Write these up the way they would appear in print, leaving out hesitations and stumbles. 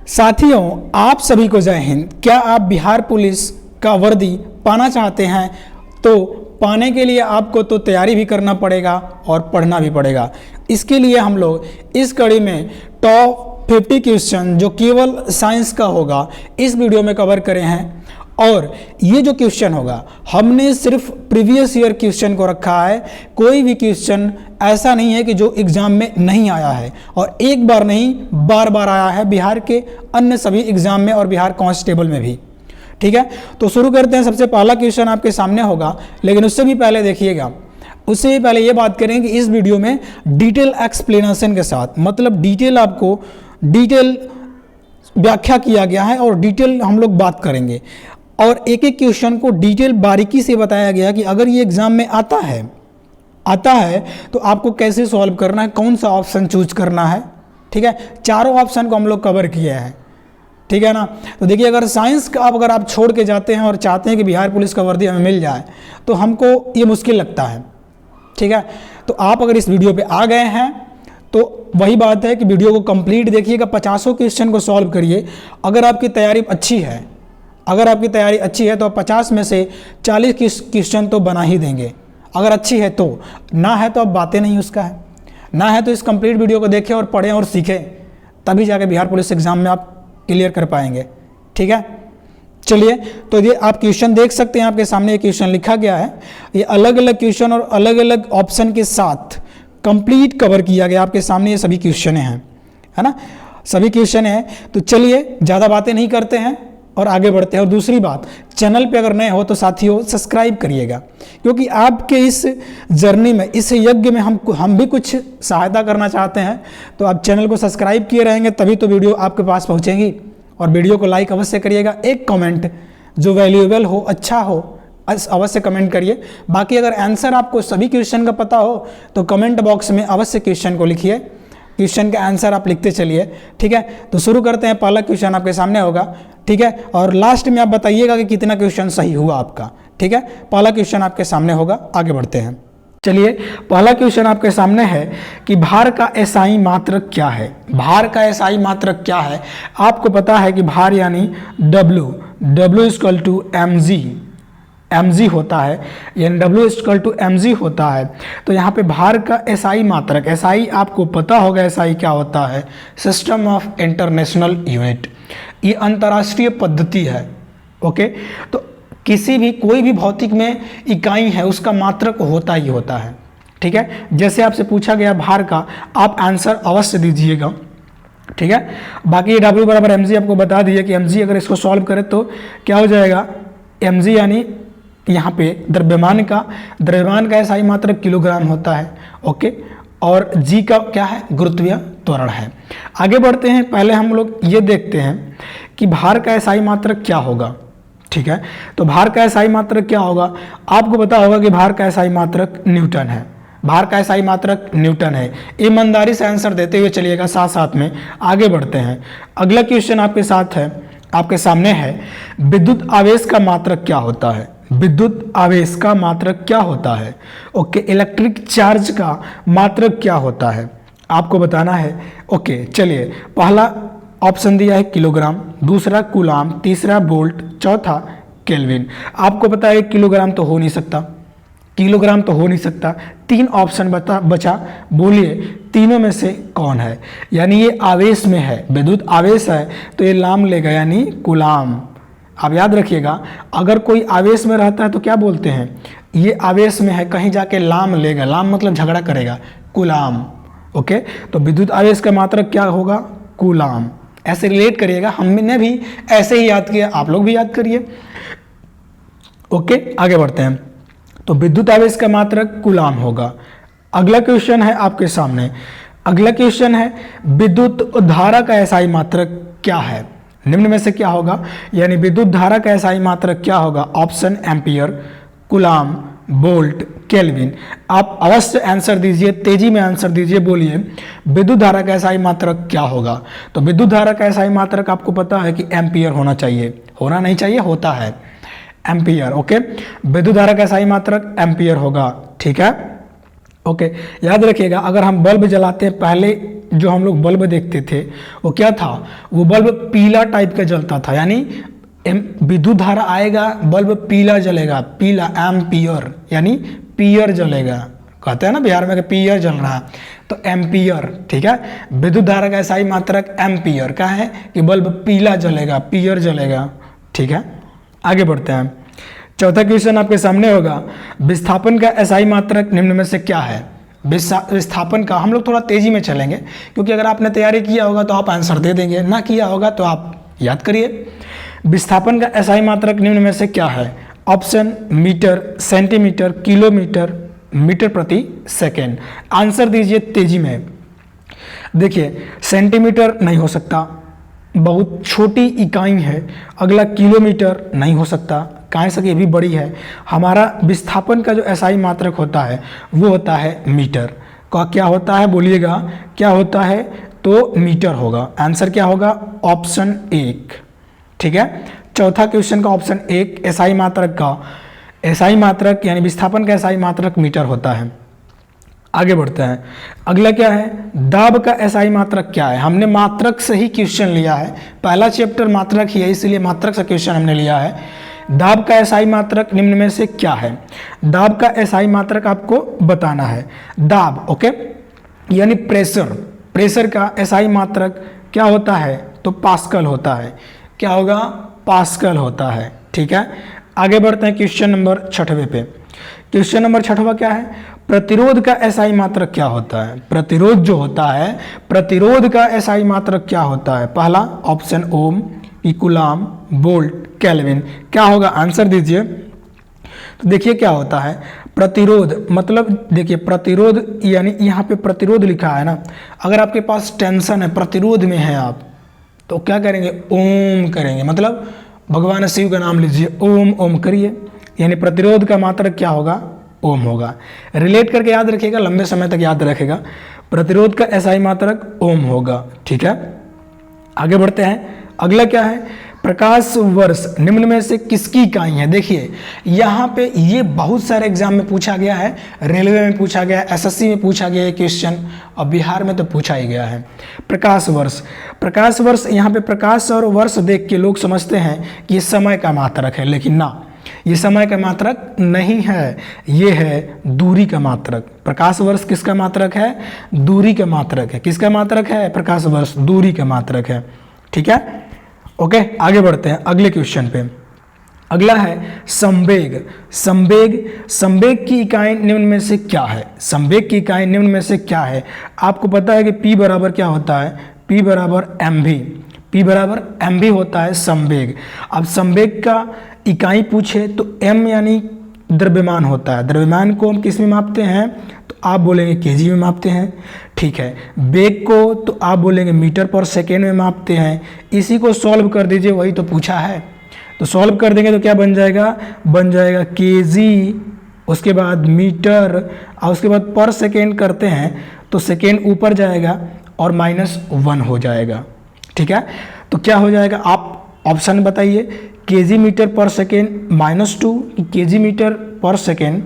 साथियों, आप सभी को जय हिंद। क्या आप बिहार पुलिस का वर्दी पाना चाहते हैं? तो पाने के लिए आपको तो तैयारी भी करना पड़ेगा और पढ़ना भी पड़ेगा। इसके लिए हम लोग इस कड़ी में टॉप 50 क्वेश्चन जो केवल साइंस का होगा इस वीडियो में कवर करे हैं। और ये जो क्वेश्चन होगा हमने सिर्फ प्रीवियस ईयर क्वेश्चन को रखा है। कोई भी क्वेश्चन ऐसा नहीं है कि जो एग्जाम में नहीं आया है, और एक बार नहीं बार बार आया है बिहार के अन्य सभी एग्जाम में और बिहार कांस्टेबल में भी। ठीक है, तो शुरू करते हैं। सबसे पहला क्वेश्चन आपके सामने होगा, लेकिन उससे भी पहले देखिएगा, उससे भी पहले ये बात करें कि इस वीडियो में डिटेल एक्सप्लेनेशन के साथ, मतलब डिटेल आपको डिटेल व्याख्या किया गया है और डिटेल हम लोग बात करेंगे। और एक एक क्वेश्चन को डिटेल बारीकी से बताया गया कि अगर ये एग्जाम में आता है तो आपको कैसे सॉल्व करना है, कौन सा ऑप्शन चूज करना है। ठीक है, चारों ऑप्शन को हम लोग कवर किए हैं। ठीक है ना। तो देखिए, अगर साइंस का अगर आप छोड़ के जाते हैं और चाहते हैं कि बिहार पुलिस का वर्दी हमें मिल जाए तो हमको ये मुश्किल लगता है। ठीक है, तो आप अगर इस वीडियो पे आ गए हैं तो वही बात है कि वीडियो को कंप्लीट देखिएगा, 50 क्वेश्चन को सॉल्व करिए। अगर आपकी तैयारी अच्छी है तो 50 में से 40 क्वेश्चन तो बना ही देंगे। अगर अच्छी है तो, ना है तो अब बातें नहीं उसका है। ना है तो इस कंप्लीट वीडियो को देखें और पढ़ें और सीखें, तभी जाके बिहार पुलिस एग्जाम में आप क्लियर कर पाएंगे। ठीक है, चलिए, तो ये आप क्वेश्चन देख सकते हैं, आपके सामने ये क्वेश्चन लिखा गया है। ये अलग अलग क्वेश्चन और अलग अलग ऑप्शन के साथ कंप्लीट कवर किया गया। आपके सामने ये सभी क्वेश्चन हैं, है ना, सभी क्वेश्चन हैं। तो चलिए, ज़्यादा बातें नहीं करते हैं और आगे बढ़ते हैं। और दूसरी बात, चैनल पे अगर नए हो तो साथियों सब्सक्राइब करिएगा, क्योंकि आपके इस जर्नी में, इस यज्ञ में हम भी कुछ सहायता करना चाहते हैं। तो आप चैनल को सब्सक्राइब किए रहेंगे तभी तो वीडियो आपके पास पहुंचेगी। और वीडियो को लाइक अवश्य करिएगा, एक कमेंट जो वैल्यूएबल हो, अच्छा हो, अवश्य कमेंट करिए। बाकी अगर आंसर आपको सभी क्वेश्चन का पता हो तो कमेंट बॉक्स में अवश्य क्वेश्चन को लिखिए, क्वेश्चन का आंसर आप लिखते चलिए। ठीक है, तो शुरू करते हैं। पहला क्वेश्चन आपके सामने होगा, ठीक है, और लास्ट में आप बताइएगा कि कितना क्वेश्चन सही हुआ आपका। ठीक है, पहला क्वेश्चन आपके सामने होगा, आगे बढ़ते हैं। चलिए, पहला क्वेश्चन आपके सामने है कि भार का एसआई मात्रक क्या है। भार का एसआई मात्रक क्या है? आपको पता है कि भार यानी W इक्वल टू mg होता है, यानी W इक्वल टू mg होता है। तो यहाँ पे भार का एसआई मात्रक, एसआई आपको पता होगा एसआई क्या होता है, सिस्टम ऑफ इंटरनेशनल यूनिट। ये अंतर्राष्ट्रीय पद्धति है। ओके, तो किसी भी कोई भी भौतिक में इकाई है उसका मात्रक होता ही होता है। ठीक है, जैसे आपसे पूछा गया भार का, आप आंसर अवश्य दीजिएगा। ठीक है, बाकी W बराबर mg आपको बता दिए कि mg अगर इसको सॉल्व करें तो क्या हो जाएगा, mg यानी यहाँ पे द्रव्यमान का एसआई मात्रक किलोग्राम होता है। ओके, और g का क्या है, गुरुत्वीय त्वरण है। आगे बढ़ते हैं, पहले हम लोग ये देखते हैं कि भार का एसआई मात्रक क्या होगा। ठीक है, तो भार का एसआई मात्रक क्या होगा, आपको पता होगा कि भार का एसआई मात्रक न्यूटन है। भार का एसआई मात्रक न्यूटन है। ईमानदारी से आंसर देते हुए चलिएगा, साथ साथ में आगे बढ़ते हैं। अगला क्वेश्चन आपके सामने है, विद्युत आवेश का मात्रक क्या होता है। विद्युत आवेश का मात्रक क्या होता है? ओके, इलेक्ट्रिक चार्ज का मात्रक क्या होता है, आपको बताना है। ओके, चलिए, पहला ऑप्शन दिया है किलोग्राम, दूसरा कूलाम, तीसरा वोल्ट, चौथा केल्विन। आपको पता है किलोग्राम तो हो नहीं सकता, 3 ऑप्शन बचा, बोलिए तीनों में से कौन है। यानी ये आवेश में है, विद्युत आवेश है तो ये लाम लेगा, यानी कूलाम। आप याद रखिएगा, अगर कोई आवेश में रहता है तो क्या बोलते हैं, ये आवेश में है, कहीं जाके लाम लेगा, लाम मतलब झगड़ा करेगा, कूलाम। ओके, तो विद्युत आवेश का मात्रक क्या होगा, कूलाम। ऐसे रिलेट करिएगा, हमने भी ऐसे ही याद किया, आप लोग भी याद करिए। ओके, आगे बढ़ते हैं। तो विद्युत आवेश का मात्रक कूलाम होगा। अगला क्वेश्चन है आपके सामने, अगला क्वेश्चन है विद्युत धारा का एसआई मात्रक क्या है। निम्न में से क्या होगा, यानी विद्युत धारा का एसआई मात्रक क्या होगा। Option ampere, coulomb, volt, kelvin. आप अवश्य आंसर दीजिए, तेजी में आंसर दीजिए, बोलिए विद्युत धारा का एसआई मात्रक क्या होगा। तो विद्युत धारा का एसआई मात्रक आपको पता है कि एम्पियर होना चाहिए, होना नहीं चाहिए, होता है एम्पियर। ओके, विद्युत धारा का एसआई मात्रक एम्पियर होगा। ठीक है, ओके, याद रखिएगा, अगर हम बल्ब जलाते हैं, पहले जो हम लोग बल्ब देखते थे वो क्या था, वो बल्ब पीला टाइप का जलता था, यानी विद्युत धारा आएगा, बल्ब पीला जलेगा, पीला एम्पियर, यानी पियर जलेगा, कहते हैं ना बिहार में कि पियर जल रहा है, तो एम्पियर, ठीक है। विद्युत धारा का एसआई मात्रक एम्पियर का है कि बल्ब पीला जलेगा, पियर जलेगा, ठीक है। आगे बढ़ते हैं, चौथा क्वेश्चन आपके सामने होगा, विस्थापन का एसआई मात्रक निम्न में से क्या है। विस्थापन का हम लोग थोड़ा तेजी में चलेंगे, क्योंकि अगर आपने तैयारी किया होगा तो आप आंसर दे देंगे, ना किया होगा तो आप याद करिए। विस्थापन का एसआई मात्रक निम्न में से क्या है। Option metre, centimetre, kilometre, metre प्रति सेकेंड। आंसर दीजिए तेजी में। देखिए, सेंटीमीटर नहीं हो सकता, बहुत छोटी इकाई है। अगला किलोमीटर नहीं हो सकता, काहे से ये भी बड़ी है। हमारा विस्थापन का जो एसआई मात्रक होता है वो होता है मीटर का। क्या होता है बोलिएगा, क्या होता है, तो मीटर होगा। आंसर क्या होगा, ऑप्शन 1, ठीक है। चौथा क्वेश्चन का ऑप्शन 1 एसआई मात्रक का एसआई मात्रक यानी विस्थापन का एसआई मात्रक मीटर होता है। आगे बढ़ते हैं, अगला क्या है, दाब का एसआई मात्रक क्या है। हमने मात्रक से ही क्वेश्चन लिया है, पहला चैप्टर मात्रक ही है, इसलिए मात्रक से क्वेश्चन हमने लिया है। दाब का एसआई मात्रक निम्न में से क्या है। दाब का एसआई मात्रक आपको बताना है। दाब, ओके, यानी प्रेशर, प्रेशर का एसआई मात्रक क्या होता है, तो पास्कल होता है। क्या होगा, पास्कल होता है, ठीक है। आगे बढ़ते हैं क्वेश्चन नंबर 6वें पे। क्वेश्चन नंबर 6वां क्या है, प्रतिरोध का एसआई मात्रक क्या होता है। प्रतिरोध जो होता है, प्रतिरोध का एसआई मात्रक क्या होता है। पहला ऑप्शन ओम, कूलाम, वोल्ट, केल्विन। क्या होगा, आंसर दीजिए। तो देखिए क्या होता है, प्रतिरोध मतलब देखिए, प्रतिरोध यानी यहाँ पे प्रतिरोध लिखा है ना, अगर आपके पास टेंशन है, प्रतिरोध में है आप, तो क्या करेंगे, ओम करेंगे, मतलब भगवान शिव का नाम लीजिए, ओम ओम करिए, यानी प्रतिरोध का मात्रक क्या होगा, ओम होगा। रिलेट करके याद रखिएगा, लंबे समय तक याद रखेगा, प्रतिरोध का एसआई मात्रक ओम होगा, ठीक है। आगे बढ़ते हैं, अगला क्या है, प्रकाश वर्ष निम्न में से किसकी इकाई है। देखिए यहाँ पे ये बहुत सारे एग्जाम में पूछा गया है, रेलवे में पूछा गया है, एसएससी में पूछा गया है क्वेश्चन, और बिहार में तो पूछा ही गया है। प्रकाश वर्ष, प्रकाश वर्ष, यहाँ पे प्रकाश और वर्ष देख के लोग समझते हैं कि ये समय का मात्रक है, लेकिन ना, ये समय का मात्रक नहीं है, ये है दूरी का मात्रक। प्रकाश वर्ष किसका मात्रक है, दूरी का मात्रक है। किसका मात्रक है, प्रकाश वर्ष दूरी का मात्रक है, ठीक है। ओके, आगे बढ़ते हैं अगले क्वेश्चन पे। अगला है संवेग। संवेग, संवेग की इकाई निम्न में से क्या है। संवेग की इकाई निम्न में से क्या है। आपको पता है कि P बराबर क्या होता है, P बराबर mv, P बराबर mv होता है संवेग। अब संवेग का इकाई पूछे तो m यानी द्रव्यमान होता है। द्रव्यमान को हम किस में मापते हैं, तो आप बोलेंगे केजी में मापते हैं, ठीक है। वेग को तो आप बोलेंगे मीटर पर सेकेंड में मापते हैं। इसी को सॉल्व कर दीजिए, वही तो पूछा है, तो सॉल्व कर देंगे तो क्या बन जाएगा, बन जाएगा केजी, उसके बाद मीटर, और उसके बाद पर सेकेंड करते हैं तो सेकेंड ऊपर जाएगा और -1 हो जाएगा, ठीक है। तो क्या हो जाएगा, आप ऑप्शन बताइए, केजी मीटर पर सेकेंड -2, केजी मीटर पर सेकेंड,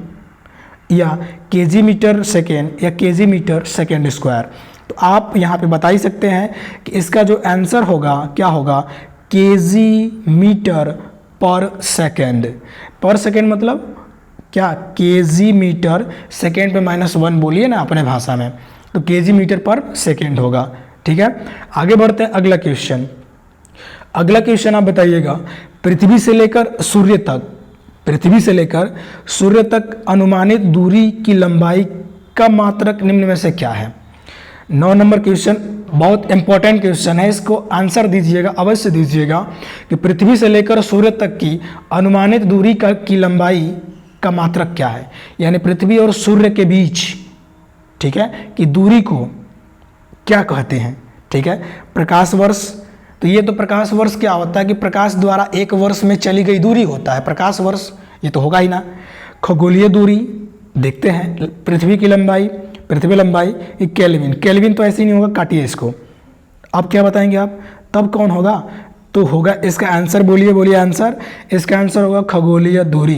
या केजी मीटर सेकेंड, या केजी मीटर सेकेंड स्क्वायर। तो आप यहाँ पे बता ही सकते हैं कि इसका जो आंसर होगा क्या होगा, केजी मीटर पर सेकेंड। पर सेकेंड मतलब क्या, केजी मीटर सेकेंड पे -1 बोलिए ना अपने भाषा में, तो केजी मीटर पर सेकेंड होगा, ठीक है। आगे बढ़ते हैं अगला क्वेश्चन। अगला क्वेश्चन आप बताइएगा, पृथ्वी से लेकर सूर्य तक, पृथ्वी से लेकर सूर्य तक अनुमानित दूरी की लंबाई का मात्रक निम्न में से क्या है। 9 नंबर क्वेश्चन बहुत इंपॉर्टेंट क्वेश्चन है, इसको आंसर दीजिएगा, अवश्य दीजिएगा कि पृथ्वी से लेकर सूर्य तक की अनुमानित दूरी की लंबाई का मात्रक क्या है, यानी पृथ्वी और सूर्य के बीच, ठीक है, कि दूरी को क्या कहते हैं, ठीक है। प्रकाश वर्ष, तो ये तो प्रकाश वर्ष क्या होता है कि प्रकाश द्वारा एक वर्ष में चली गई दूरी होता है प्रकाश वर्ष, ये तो होगा ही ना। खगोलीय दूरी देखते हैं, पृथ्वी की लंबाई, पृथ्वी लंबाई, ये केल्विन, केल्विन तो ऐसे ही नहीं होगा, काटिए इसको। अब क्या बताएंगे आप, तब कौन होगा, तो होगा इसका आंसर, बोलिए बोलिए आंसर, इसका आंसर होगा खगोलीय दूरी।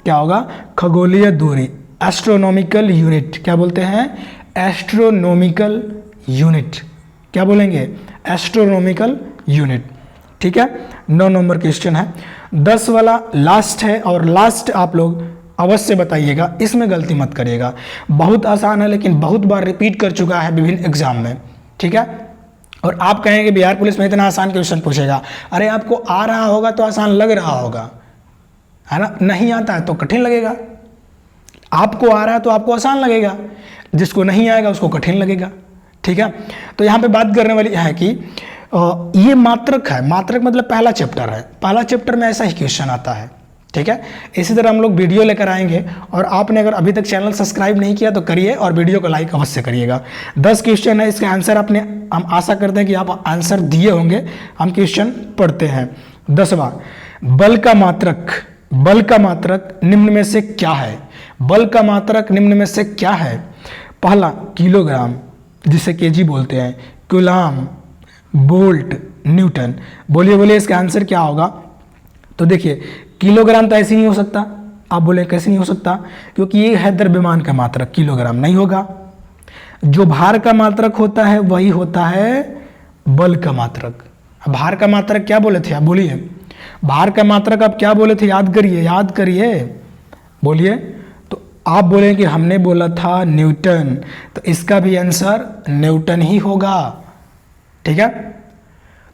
क्या होगा, खगोलीय दूरी। Astronomical unit. क्या बोलते हैं? Astronomical unit. क्या बोलेंगे? Astronomical unit. ठीक है, 9 नंबर क्वेश्चन है। 10 वाला लास्ट है, और लास्ट आप लोग अवश्य बताइएगा, इसमें गलती मत करिएगा। बहुत आसान है, लेकिन बहुत बार रिपीट कर चुका है विभिन्न एग्जाम में। ठीक है, और आप कहेंगे बिहार पुलिस में इतना आसान क्वेश्चन पूछेगा। अरे आपको आ रहा होगा तो आसान लग रहा होगा, है ना? नहीं आता है तो कठिन लगेगा। आपको आ रहा है तो आपको आसान लगेगा, जिसको नहीं आएगा उसको कठिन लगेगा। ठीक है, तो यहाँ पे बात करने वाली है कि ये मात्रक है। मात्रक मतलब पहला चैप्टर है, पहला चैप्टर में ऐसा ही क्वेश्चन आता है। ठीक है, इसी तरह हम लोग वीडियो लेकर आएंगे, और आपने अगर अभी तक चैनल सब्सक्राइब नहीं किया तो करिए, और वीडियो को लाइक अवश्य करिएगा। 10 क्वेश्चन है, इसका आंसर आपने, हम आशा करते हैं कि आप आंसर दिए होंगे। हम क्वेश्चन पढ़ते हैं। 10वां, बल का मात्रक। बल का मात्रक निम्न में से क्या है? बल का मात्रक निम्न में से क्या है? पहला किलोग्राम, जिसे केजी बोलते हैं, कूलाम, वोल्ट, न्यूटन। बोलिए बोलिए इसका आंसर क्या होगा? तो देखिए, किलोग्राम तो ऐसे नहीं हो सकता। आप बोले कैसे नहीं हो सकता? क्योंकि ये है द्रव्यमान का मात्रक, किलोग्राम नहीं होगा। जो भार का मात्रक होता है वही होता है बल का मात्रक। भार का मात्रक क्या बोले थे आप? बोलिए, भार का मात्रक आप क्या बोले थे? याद करिए, याद करिए, बोलिए। तो आप बोले कि हमने बोला था न्यूटन, तो इसका भी आंसर न्यूटन ही होगा। ठीक है,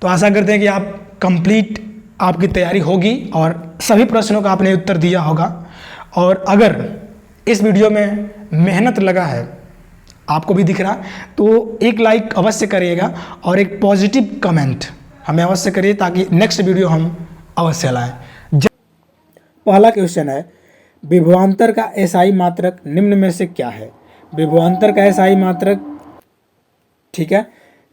तो आशा करते हैं कि आप कंप्लीट आपकी तैयारी होगी और सभी प्रश्नों का आपने उत्तर दिया होगा। और अगर इस वीडियो में मेहनत लगा है, आपको भी दिख रहा, तो एक लाइक अवश्य करिएगा और एक पॉजिटिव कमेंट हमें अवश्य करिए, ताकि नेक्स्ट वीडियो हम अवश्य लाएं। पहला क्वेश्चन है, विभवांतर का एसआई मात्रक निम्न में से क्या है? विभवांतर का एसआई मात्रक, ठीक है,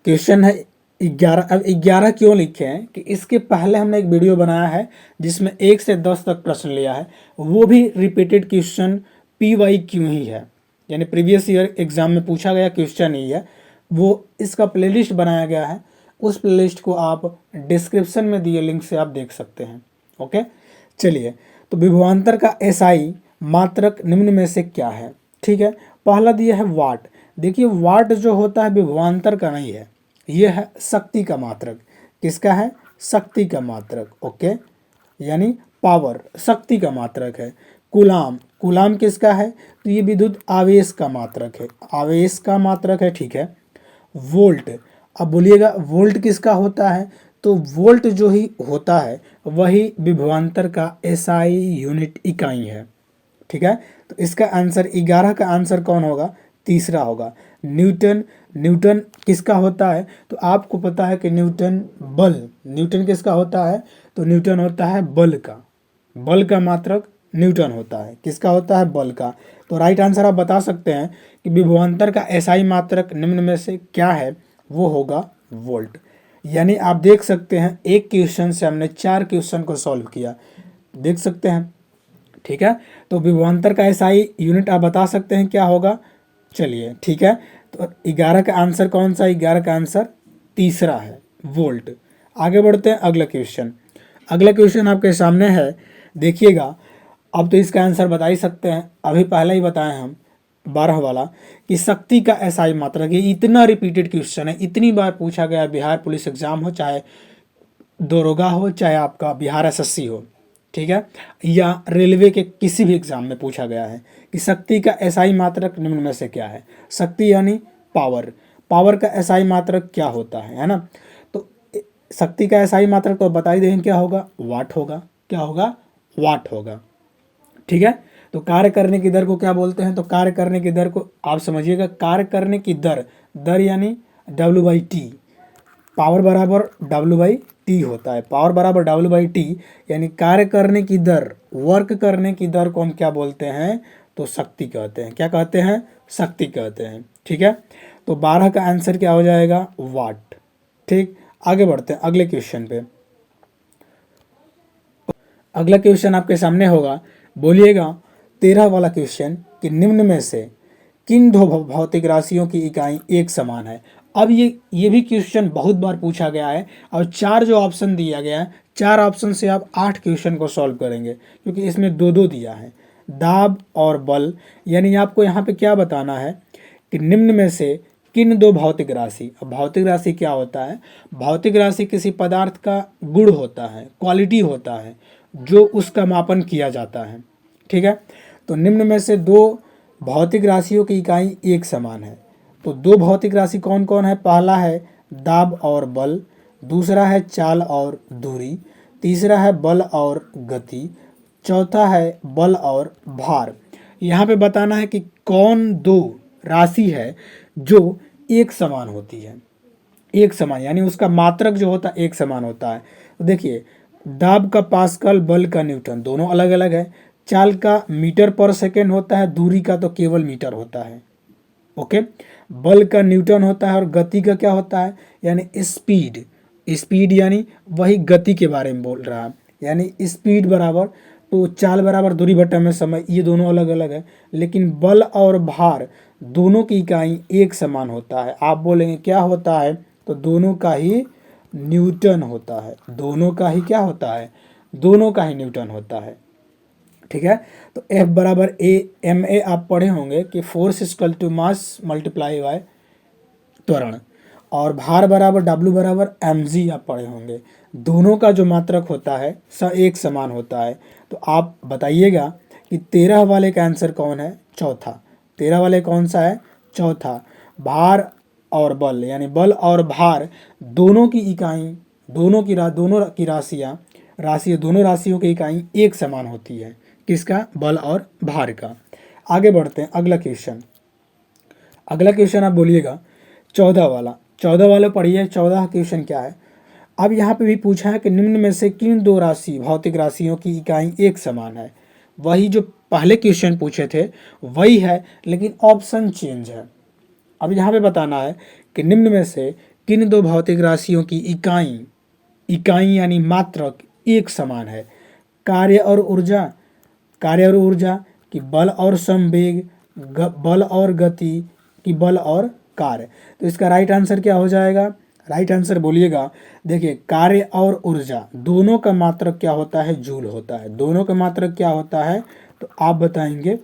क्वेश्चन है 11। अब 11 क्यों लिखे हैं कि इसके पहले हमने एक वीडियो बनाया है जिसमें 1 से 10 तक प्रश्न लिया है, वो भी रिपीटेड क्वेश्चन PYQ ही है, यानी प्रीवियस ईयर एग्जाम में पूछा गया क्वेश्चन ही है। वो इसका प्लेलिस्ट बनाया गया है, उस प्लेलिस्ट को आप डिस्क्रिप्शन में दिए लिंक से आप देख सकते हैं। ओके, चलिए, तो विभवांतर का एसआई मात्रक निम्न में से क्या है? ठीक है, पहला दिया है वाट। देखिए, वाट जो होता है विभवांतर का नहीं है, ये है शक्ति का मात्रक। किसका है? शक्ति का मात्रक। ओके, यानी पावर, शक्ति का मात्रक है। कूलाम, कूलाम किसका है? तो ये विद्युत आवेश का मात्रक है, आवेश का मात्रक है। ठीक है, वोल्ट, अब बोलिएगा वोल्ट किसका होता है? तो वोल्ट जो ही होता है वही विभवांतर का एसआई यूनिट इकाई है। ठीक है, तो इसका आंसर 11 का आंसर कौन होगा? तीसरा होगा, न्यूटन। न्यूटन किसका होता है? तो आपको पता है कि न्यूटन बल, न्यूटन किसका होता है? तो न्यूटन होता है बल का, बल का मात्रक न्यूटन होता है। किसका होता है? बल का। तो राइट आंसर आप बता सकते हैं कि विभवांतर का एसआई मात्रक निम्न में से क्या है? वो होगा वोल्ट। यानी आप देख सकते हैं, एक क्वेश्चन से हमने 4 क्वेश्चन को सॉल्व किया, देख सकते हैं। ठीक है, तो विभवांतर का एसआई यूनिट आप बता सकते हैं क्या होगा? चलिए, ठीक है, तो 11 का आंसर कौन सा? 11 का आंसर तीसरा है, वोल्ट। आगे बढ़ते हैं, अगला क्वेश्चन। अगला क्वेश्चन आपके सामने है, देखिएगा। अब तो इसका आंसर बता ही सकते हैं, अभी पहले ही बताए हम 12 वाला कि शक्ति का एसआई मात्रक। ये इतना रिपीटेड क्वेश्चन है, इतनी बार पूछा गया, बिहार पुलिस एग्जाम हो, चाहे दरोगा हो, चाहे आपका बिहार एसएससी हो, ठीक है, या रेलवे के किसी भी एग्जाम में पूछा गया है कि शक्ति का एसआई मात्रक निम्न में से क्या है? शक्ति यानी पावर, पावर का एसआई मात्रक क्या होता है ना? तो शक्ति का एसआई मात्रक तो बता ही दें क्या होगा? वाट होगा। क्या होगा? वाट होगा। ठीक है, तो कार्य करने की दर को क्या बोलते हैं? तो कार्य करने की दर को आप समझिएगा, कार्य करने की दर, दर यानी W/T, पावर बराबर W/T होता है। पावर बराबर W/T यानी कार्य करने की दर, वर्क करने की दर को हम क्या बोलते हैं? तो शक्ति कहते हैं। क्या कहते हैं? शक्ति कहते हैं। ठीक है, तो 12 का आंसर क्या हो जाएगा? वाट। ठीक, आगे बढ़ते हैं अगले क्वेश्चन पे। अगला क्वेश्चन आपके सामने होगा, बोलिएगा 13 वाला क्वेश्चन कि निम्न में से किन दो भौतिक राशियों की इकाई एक समान है? अब ये भी क्वेश्चन बहुत बार पूछा गया है, और 4 जो ऑप्शन दिया गया है, 4 ऑप्शन से आप 8 क्वेश्चन को सॉल्व करेंगे, क्योंकि इसमें 2-2 दिया है। दाब और बल, यानी आपको यहाँ पे क्या बताना है कि निम्न में से किन दो भौतिक राशि। अब भौतिक राशि क्या होता है? भौतिक राशि किसी पदार्थ का गुण होता है, क्वालिटी होता है, जो उसका मापन किया जाता है। ठीक है, तो निम्न में से दो भौतिक राशियों की इकाई एक समान है। तो दो भौतिक राशि कौन कौन है? पहला है दाब और बल, दूसरा है चाल और दूरी, तीसरा है बल और गति, चौथा है बल और भार। यहाँ पे बताना है कि कौन दो राशि है जो एक समान होती है। एक समान यानी उसका मात्रक जो होता है एक समान होता है। तो देखिए, दाब का पास्कल, बल का न्यूटन, दोनों अलग अलग है। चाल का मीटर पर सेकेंड होता है, दूरी का तो केवल मीटर होता है। ओके, बल का न्यूटन होता है और गति का क्या होता है? यानी स्पीड। स्पीड यानी वही गति के बारे में बोल रहा है, यानी स्पीड बराबर तो चाल बराबर दूरी बटा में समय, ये दोनों अलग अलग है। लेकिन बल और भार दोनों की इकाई एक समान होता है। आप बोलेंगे क्या होता है? तो दोनों का ही न्यूटन होता है। दोनों का ही क्या होता है? दोनों का ही न्यूटन होता है। ठीक है, तो F बराबर ma आप पढ़े होंगे कि force equal to mass multiply by त्वरण, और भार बराबर W बराबर mg आप पढ़े होंगे। दोनों का जो मात्रक होता है एक समान होता है। तो आप बताइएगा कि 13 वाले का आंसर कौन है? चौथा। 13 वाले कौन सा है? चौथा। भार और बल यानी बल और भार दोनों की इकाई, दोनों की दोनों राशियों की इकाई एक समान होती है। किसका? बल और भार का। आगे बढ़ते हैं, अगला क्वेश्चन। अगला क्वेश्चन आप बोलिएगा 14 वाला। 14 वाला पढ़िए, 14 क्वेश्चन क्या है। अब यहाँ पे भी पूछा है कि निम्न में से किन दो भौतिक राशियों की इकाई एक समान है। वही जो पहले क्वेश्चन पूछे थे वही है, लेकिन ऑप्शन चेंज है। अब यहाँ पे बताना है कि निम्न में से किन दो भौतिक राशियों की इकाई यानी मात्रक एक समान है। कार्य और ऊर्जा कि बल और संवेग, बल और गति कि बल और कार्य। तो इसका राइट आंसर क्या हो जाएगा? राइट आंसर बोलिएगा। देखिए, कार्य और ऊर्जा दोनों का मात्रक क्या होता है? जूल होता है। दोनों का मात्रक क्या होता है? तो आप बताएंगे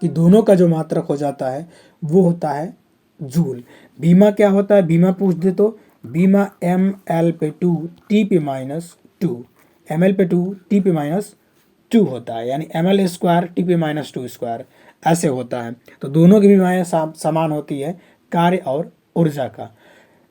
कि दोनों का जो मात्रक हो जाता है वो होता है जूल। बीमा क्या होता है? बीमा पूछ दे तो बीमा ml/2 ml/2 होता है, यानी ml²T/-2² ऐसे होता है। तो दोनों की बीमाएँ समान होती है, कार्य और ऊर्जा का।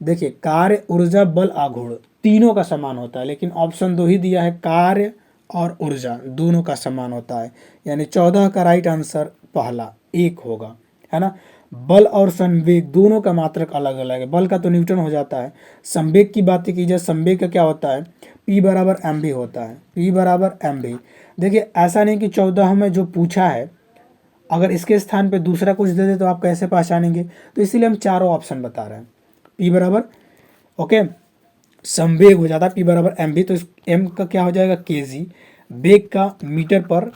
देखिए, कार्य, ऊर्जा, बल, आघूर्ण तीनों का समान होता है, लेकिन ऑप्शन 2 ही दिया है, कार्य और ऊर्जा दोनों का समान होता है। यानी 14 का राइट आंसर पहला 1 होगा, है ना। बल और संवेग दोनों का मात्रक अलग अलग है। बल का तो न्यूटन हो जाता है। संवेग की बात की जाए, संवेग का क्या होता है? P बराबर mv होता है। P बराबर mv। देखिए, ऐसा नहीं कि 14 में जो पूछा है अगर इसके स्थान पे दूसरा कुछ दे दे तो आप कैसे पहचानेंगे? तो इसीलिए हम चारों ऑप्शन बता रहे हैं। P बराबर ओके संवेग हो जाता है P बराबर mv, तो इस m का क्या हो जाएगा? kg। वेग का मीटर पर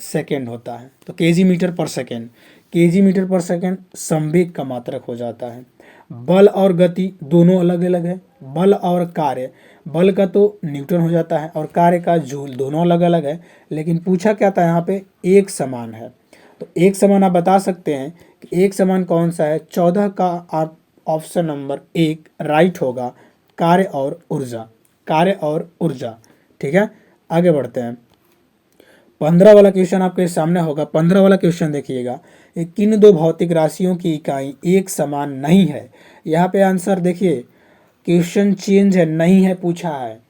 सेकेंड होता है, तो kg मीटर पर सेकेंड। kg मीटर पर सेकेंड संवेग का मात्रक हो जाता है। बल और गति दोनों अलग अलग है। बल और कार्य, बल का तो न्यूटन हो जाता है और कार्य का जूल, दोनों अलग अलग है। लेकिन पूछा क्या था यहाँ पे? एक समान है। तो एक समान आप बता सकते हैं कि एक समान कौन सा है? 14 का आप ऑप्शन नंबर 1 राइट होगा, कार्य और ऊर्जा। कार्य और ऊर्जा। ठीक है, आगे बढ़ते हैं। 15 वाला क्वेश्चन आपके सामने होगा। 15 वाला क्वेश्चन देखिएगा, किन दो भौतिक राशियों की इकाई एक समान नहीं है। यहाँ पे आंसर देखिए, क्वेश्चन चेंज है, नहीं है पूछा है,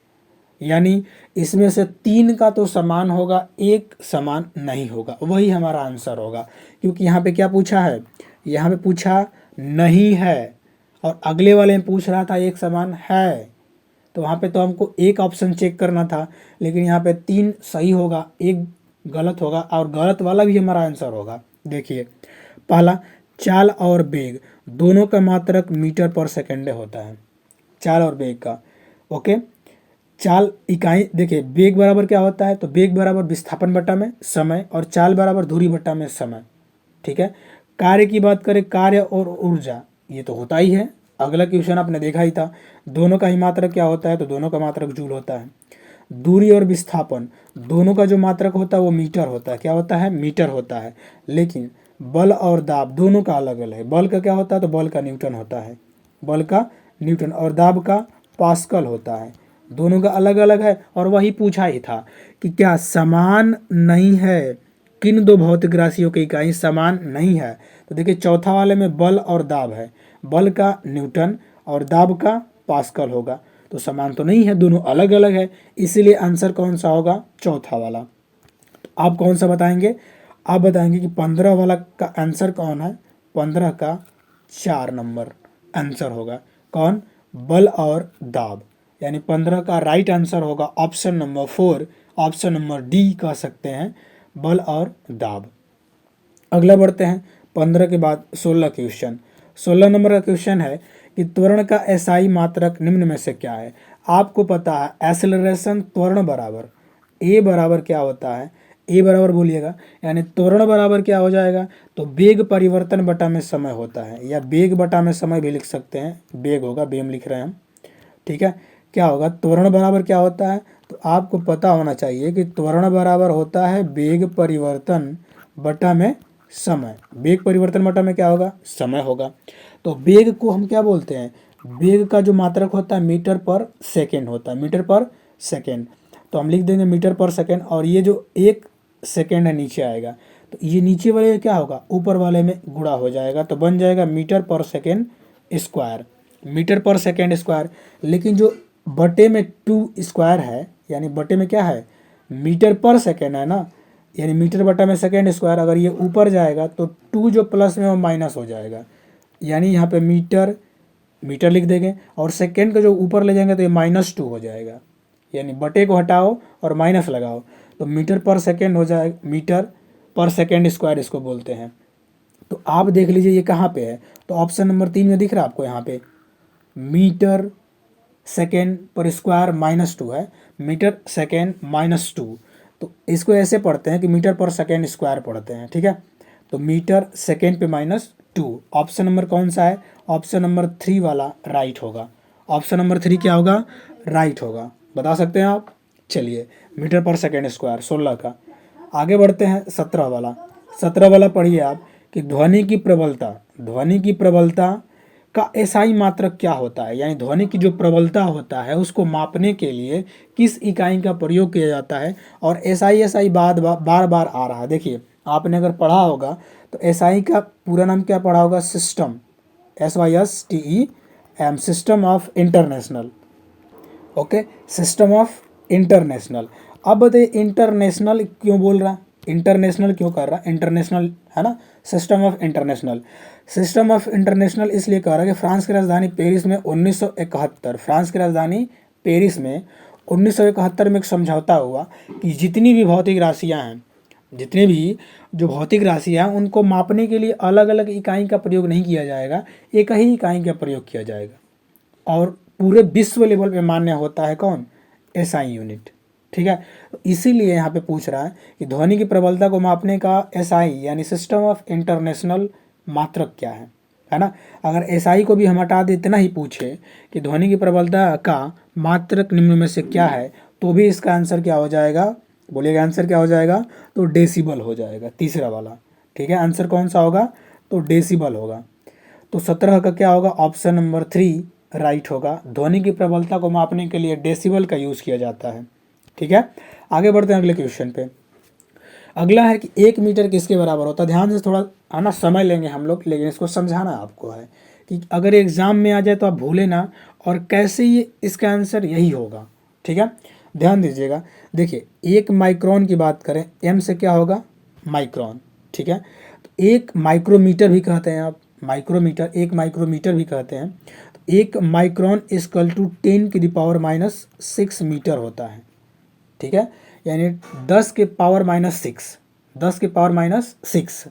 यानी इसमें से 3 का तो समान होगा, एक समान नहीं होगा, वही हमारा आंसर होगा। क्योंकि यहाँ पे क्या पूछा है? यहाँ पे पूछा नहीं है और अगले वाले में पूछ रहा था एक समान है, तो वहाँ पे तो हमको एक ऑप्शन चेक करना था। लेकिन यहाँ पे 3 सही होगा, एक गलत होगा, और गलत वाला भी हमारा आंसर होगा। देखिए, पहला, चाल और वेग दोनों का मात्रक मीटर पर सेकेंड होता है। चाल और वेग का ओके, चाल इकाई देखिए, वेग बराबर क्या होता है? तो वेग बराबर विस्थापन बटा में समय, और चाल बराबर दूरी बटा में समय। ठीक है, कार्य की बात करें, कार्य और ऊर्जा ये तो होता ही है, अगला क्वेश्चन आपने देखा ही था। दोनों का ही मात्रक क्या होता है? तो दोनों का मात्रक जूल होता है। दूरी और विस्थापन दोनों का जो मात्रक होता है वो मीटर होता है। क्या होता है? मीटर होता है। लेकिन बल और दाब दोनों का अलग अलग है। बल का क्या होता है? तो बल का न्यूटन होता है, बल का न्यूटन, और दाब का पास्कल होता है। दोनों का अलग अलग है। और वही पूछा ही था कि क्या समान नहीं है, किन दो भौतिक राशियों की इकाई समान नहीं है। तो देखिए चौथा वाले में बल और दाब है, बल का न्यूटन और दाब का पास्कल होगा, तो समान तो नहीं है, दोनों अलग अलग है। इसीलिए आंसर कौन सा होगा? चौथा वाला। तो आप कौन सा बताएंगे? आप बताएंगे कि 15 वाला का आंसर कौन है? 15 का 4 नंबर आंसर होगा। कौन? बल और दाब। यानी 15 का राइट आंसर होगा option number 4, option number D कह सकते हैं, बल और दाब। अगला बढ़ते हैं 15 के बाद 16 क्वेश्चन। 16 नंबर का क्वेश्चन है कि त्वरण का एसआई मात्रक निम्न में से क्या है। आपको पता है एक्सेलरेशन त्वरण बराबर ए बराबर क्या होता है? ए बराबर बोलिएगा, यानी त्वरण बराबर क्या हो जाएगा? तो वेग परिवर्तन बटा में समय होता है, या वेग बटा में समय भी लिख सकते हैं। वेग होगा, वेम लिख रहे हैं हम, ठीक है। क्या होगा? त्वरण बराबर क्या होता है? तो आपको पता होना चाहिए कि त्वरण बराबर होता है वेग परिवर्तन बटा में समय। वेग परिवर्तन बटा में क्या होगा? समय होगा। तो वेग को हम क्या बोलते हैं? वेग का जो मात्रक होता है मीटर पर सेकेंड होता है, मीटर पर सेकेंड। तो हम लिख देंगे मीटर पर सेकेंड, और ये जो 1 सेकेंड है नीचे आएगा, तो ये नीचे वाले क्या होगा? ऊपर वाले में गुणा हो जाएगा, तो बन जाएगा मीटर पर सेकेंड स्क्वायर, मीटर पर सेकेंड स्क्वायर। लेकिन जो बटे में 2 स्क्वायर है, यानी बटे में क्या है? मीटर पर सेकेंड है ना, यानी मीटर बटा में सेकेंड स्क्वायर। अगर ये ऊपर जाएगा तो 2 जो प्लस में वो माइनस हो जाएगा, यानी यहाँ पे मीटर मीटर लिख देंगे, और सेकेंड का जो ऊपर ले जाएंगे तो ये -2 हो जाएगा, यानी बटे को हटाओ और माइनस लगाओ, तो मीटर पर सेकेंड हो जाएगा, मीटर पर सेकेंड स्क्वायर इसको बोलते हैं। तो आप देख लीजिए ये कहाँ पे है? तो ऑप्शन नंबर 3 में दिख रहा है आपको, यहाँ पे मीटर सेकेंड पर स्क्वायर -2 है, मीटर सेकेंड -2। तो इसको ऐसे पढ़ते हैं कि मीटर पर सेकेंड स्क्वायर पढ़ते हैं, ठीक है। तो मीटर सेकेंड पे -2, ऑप्शन नंबर कौन सा है? ऑप्शन नंबर 3 वाला राइट होगा। ऑप्शन नंबर 3 क्या होगा? राइट होगा। बता सकते हैं आप? चलिए, मीटर पर सेकेंड स्क्वायर 16 का। आगे बढ़ते हैं 17 वाला। 17 वाला पढ़िए आप कि ध्वनि की प्रबलता, ध्वनि की प्रबलता का एसआई मात्रक क्या होता है। यानी ध्वनि की जो प्रबलता होता है उसको मापने के लिए किस इकाई का प्रयोग किया जाता है। और एसआई बार बार आ रहा है। देखिए आपने अगर पढ़ा होगा तो एसआई का पूरा नाम क्या पढ़ा होगा? System, SYSTEM, system of international. Okay, system of international. अब बताइए इंटरनेशनल क्यों बोल रहा है? इंटरनेशनल क्यों कर रहा है? इंटरनेशनल है ना, system of international. System of international इसलिए कह रहा है कि फ्रांस की राजधानी पेरिस में 1971, फ्रांस की राजधानी पेरिस में 1971 में एक समझौता हुआ कि जितनी भी भौतिक राशियाँ हैं, जितनी भी जो भौतिक राशियाँ हैं उनको मापने के लिए अलग अलग इकाई का प्रयोग नहीं किया जाएगा, एक ही इकाई का प्रयोग किया जाएगा। और पूरे विश्व लेवल पे मान्य होता है कौन? एसआई यूनिट, ठीक है। तो इसीलिए यहाँ पे पूछ रहा है कि ध्वनि की प्रबलता को मापने का एसआई यानी सिस्टम ऑफ इंटरनेशनल मात्रक क्या है ना। अगर एसआई को भी हम हटा दे, इतना ही पूछे कि ध्वनि की प्रबलता का मात्रक निम्न में से क्या है, तो भी इसका आंसर क्या हो जाएगा? बोलिएगा आंसर क्या हो जाएगा? तो डेसिबल हो जाएगा, तीसरा वाला, ठीक है। आंसर कौन सा होगा? तो डेसिबल होगा। तो 17 का क्या होगा? ऑप्शन नंबर 3 राइट होगा। ध्वनि की प्रबलता को मापने के लिए डेसिबल का यूज़ किया जाता है, ठीक है। आगे बढ़ते हैं अगले क्वेश्चन पे। अगला है कि 1 मीटर किसके बराबर होता है। ध्यान से थोड़ा आना, समय लेंगे हम लोग, लेकिन इसको समझाना आपको है कि अगर एग्ज़ाम में आ जाए तो आप भूले ना, और कैसे ये इसका आंसर यही होगा, ठीक है। ध्यान दीजिएगा। देखिए 1 माइक्रोन की बात करें, एम से क्या होगा? माइक्रोन, ठीक है। तो 1 माइक्रोमीटर भी कहते हैं आप, माइक्रोमीटर, 1 माइक्रोमीटर भी कहते हैं। तो 1 माइक्रोन इक्वल टू 10⁻⁻6 मीटर होता है, ठीक है। यानी 10 के पावर -6, 10 के पावर -6,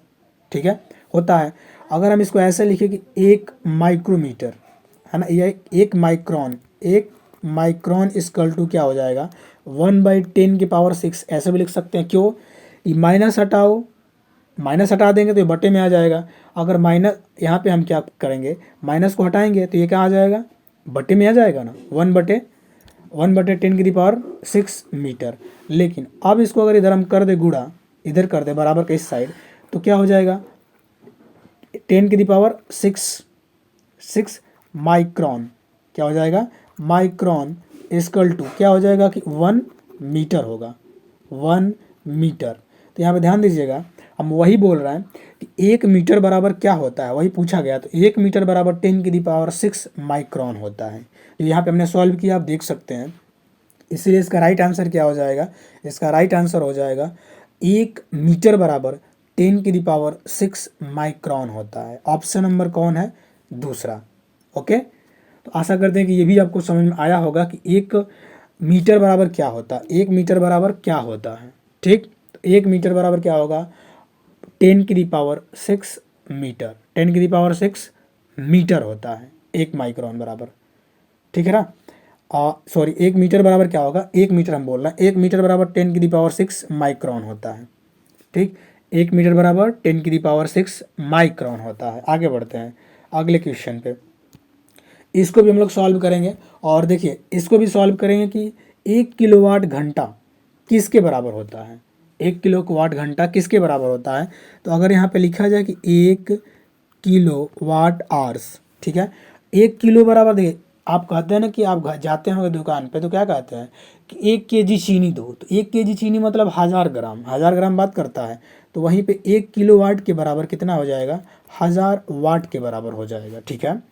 ठीक है, होता है। अगर हम इसको ऐसे लिखें कि 1 माइक्रोमीटर है ना, ये 1 माइक्रोन, 1 माइक्रोन इक्वल टू क्या हो जाएगा? 1/10 की पावर 6, ऐसे भी लिख सकते हैं। क्यों? ये माइनस हटाओ, माइनस हटा देंगे तो ये बटे में आ जाएगा। अगर माइनस, यहाँ पे हम क्या करेंगे? माइनस को हटाएंगे तो ये क्या आ जाएगा? बटे में आ जाएगा ना, 1/, 1/10⁶ मीटर। लेकिन अब इसको अगर इधर हम कर दे गुणा, इधर कर दे बराबर के इस साइड, तो क्या हो जाएगा 10⁶ माइक्रोन। क्या हो जाएगा माइक्रोन इक्वल टू क्या हो जाएगा कि 1 मीटर होगा, 1 मीटर। तो यहाँ पे ध्यान दीजिएगा, हम वही बोल रहे हैं कि 1 मीटर बराबर क्या होता है, वही पूछा गया। तो 1 मीटर बराबर 10⁶ माइक्रोन होता है। तो यहाँ पे हमने सॉल्व किया, आप देख सकते हैं। इसलिए इसका राइट आंसर क्या हो जाएगा, इसका राइट आंसर हो जाएगा 1 मीटर बराबर 10⁶ माइक्रोन होता है। ऑप्शन नंबर कौन है, दूसरा। ओके, तो आशा करते हैं कि ये भी आपको समझ में आया होगा कि 1 मीटर बराबर क्या होता है, 1 मीटर बराबर क्या होता है। ठीक, तो 1 मीटर बराबर क्या होगा 10⁶ मीटर, 10⁶ मीटर होता है 1 माइक्रोन बराबर। ठीक है ना, सॉरी 1 मीटर बराबर क्या होगा, 1 मीटर हम बोल रहे हैं, 1 मीटर बराबर 10⁶ माइक्रोन होता है। ठीक, 1 मीटर बराबर 10⁶ माइक्रोन होता है। आगे बढ़ते हैं अगले क्वेश्चन पे, इसको भी हम लोग सॉल्व करेंगे। और देखिए इसको भी सॉल्व करेंगे कि 1 किलोवाट घंटा किसके बराबर होता है, 1 किलोवाट घंटा किसके बराबर होता है। तो अगर यहाँ पे लिखा जाए कि 1 किलोवाट आवर्स, ठीक है, 1 किलो बराबर, देखिए आप कहते हैं ना कि आप जाते होंगे दुकान पे तो क्या कहते हैं कि 1 केजी चीनी दो, तो 1 केजी चीनी मतलब 1000 ग्राम, 1000 ग्राम बात करता है। तो वहीं पे 1 किलोवाट के बराबर कितना हो जाएगा, 1000 वाट के बराबर हो जाएगा। ठीक है,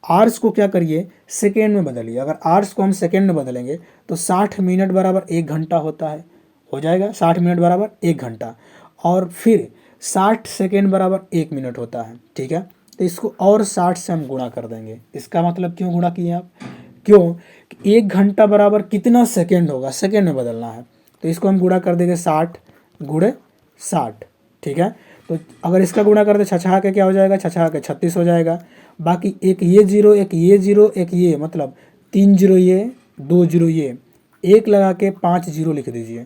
आवर्स को क्या करिए सेकेंड में बदलिए। अगर आवर्स को हम सेकेंड में बदलेंगे तो 60 मिनट बराबर 1 घंटा होता है, हो जाएगा 60 मिनट बराबर 1 घंटा। और फिर 60 सेकेंड बराबर 1 मिनट होता है। ठीक है, तो इसको और 60 से हम गुणा कर देंगे। इसका मतलब क्यों गुणा किए आप, क्यों, 1 घंटा बराबर कितना सेकेंड होगा, सेकेंड में बदलना है। तो इसको हम गुणा कर देंगे 60 गुणे 60। ठीक है, तो अगर इसका गुणा कर दे छछा के क्या हो जाएगा, छछा के 36 हो जाएगा। बाकी एक ये जीरो, एक ये जीरो, एक ये, मतलब 3 जीरो ये, 2 जीरो ये, 1 लगा के 5 जीरो लिख दीजिए,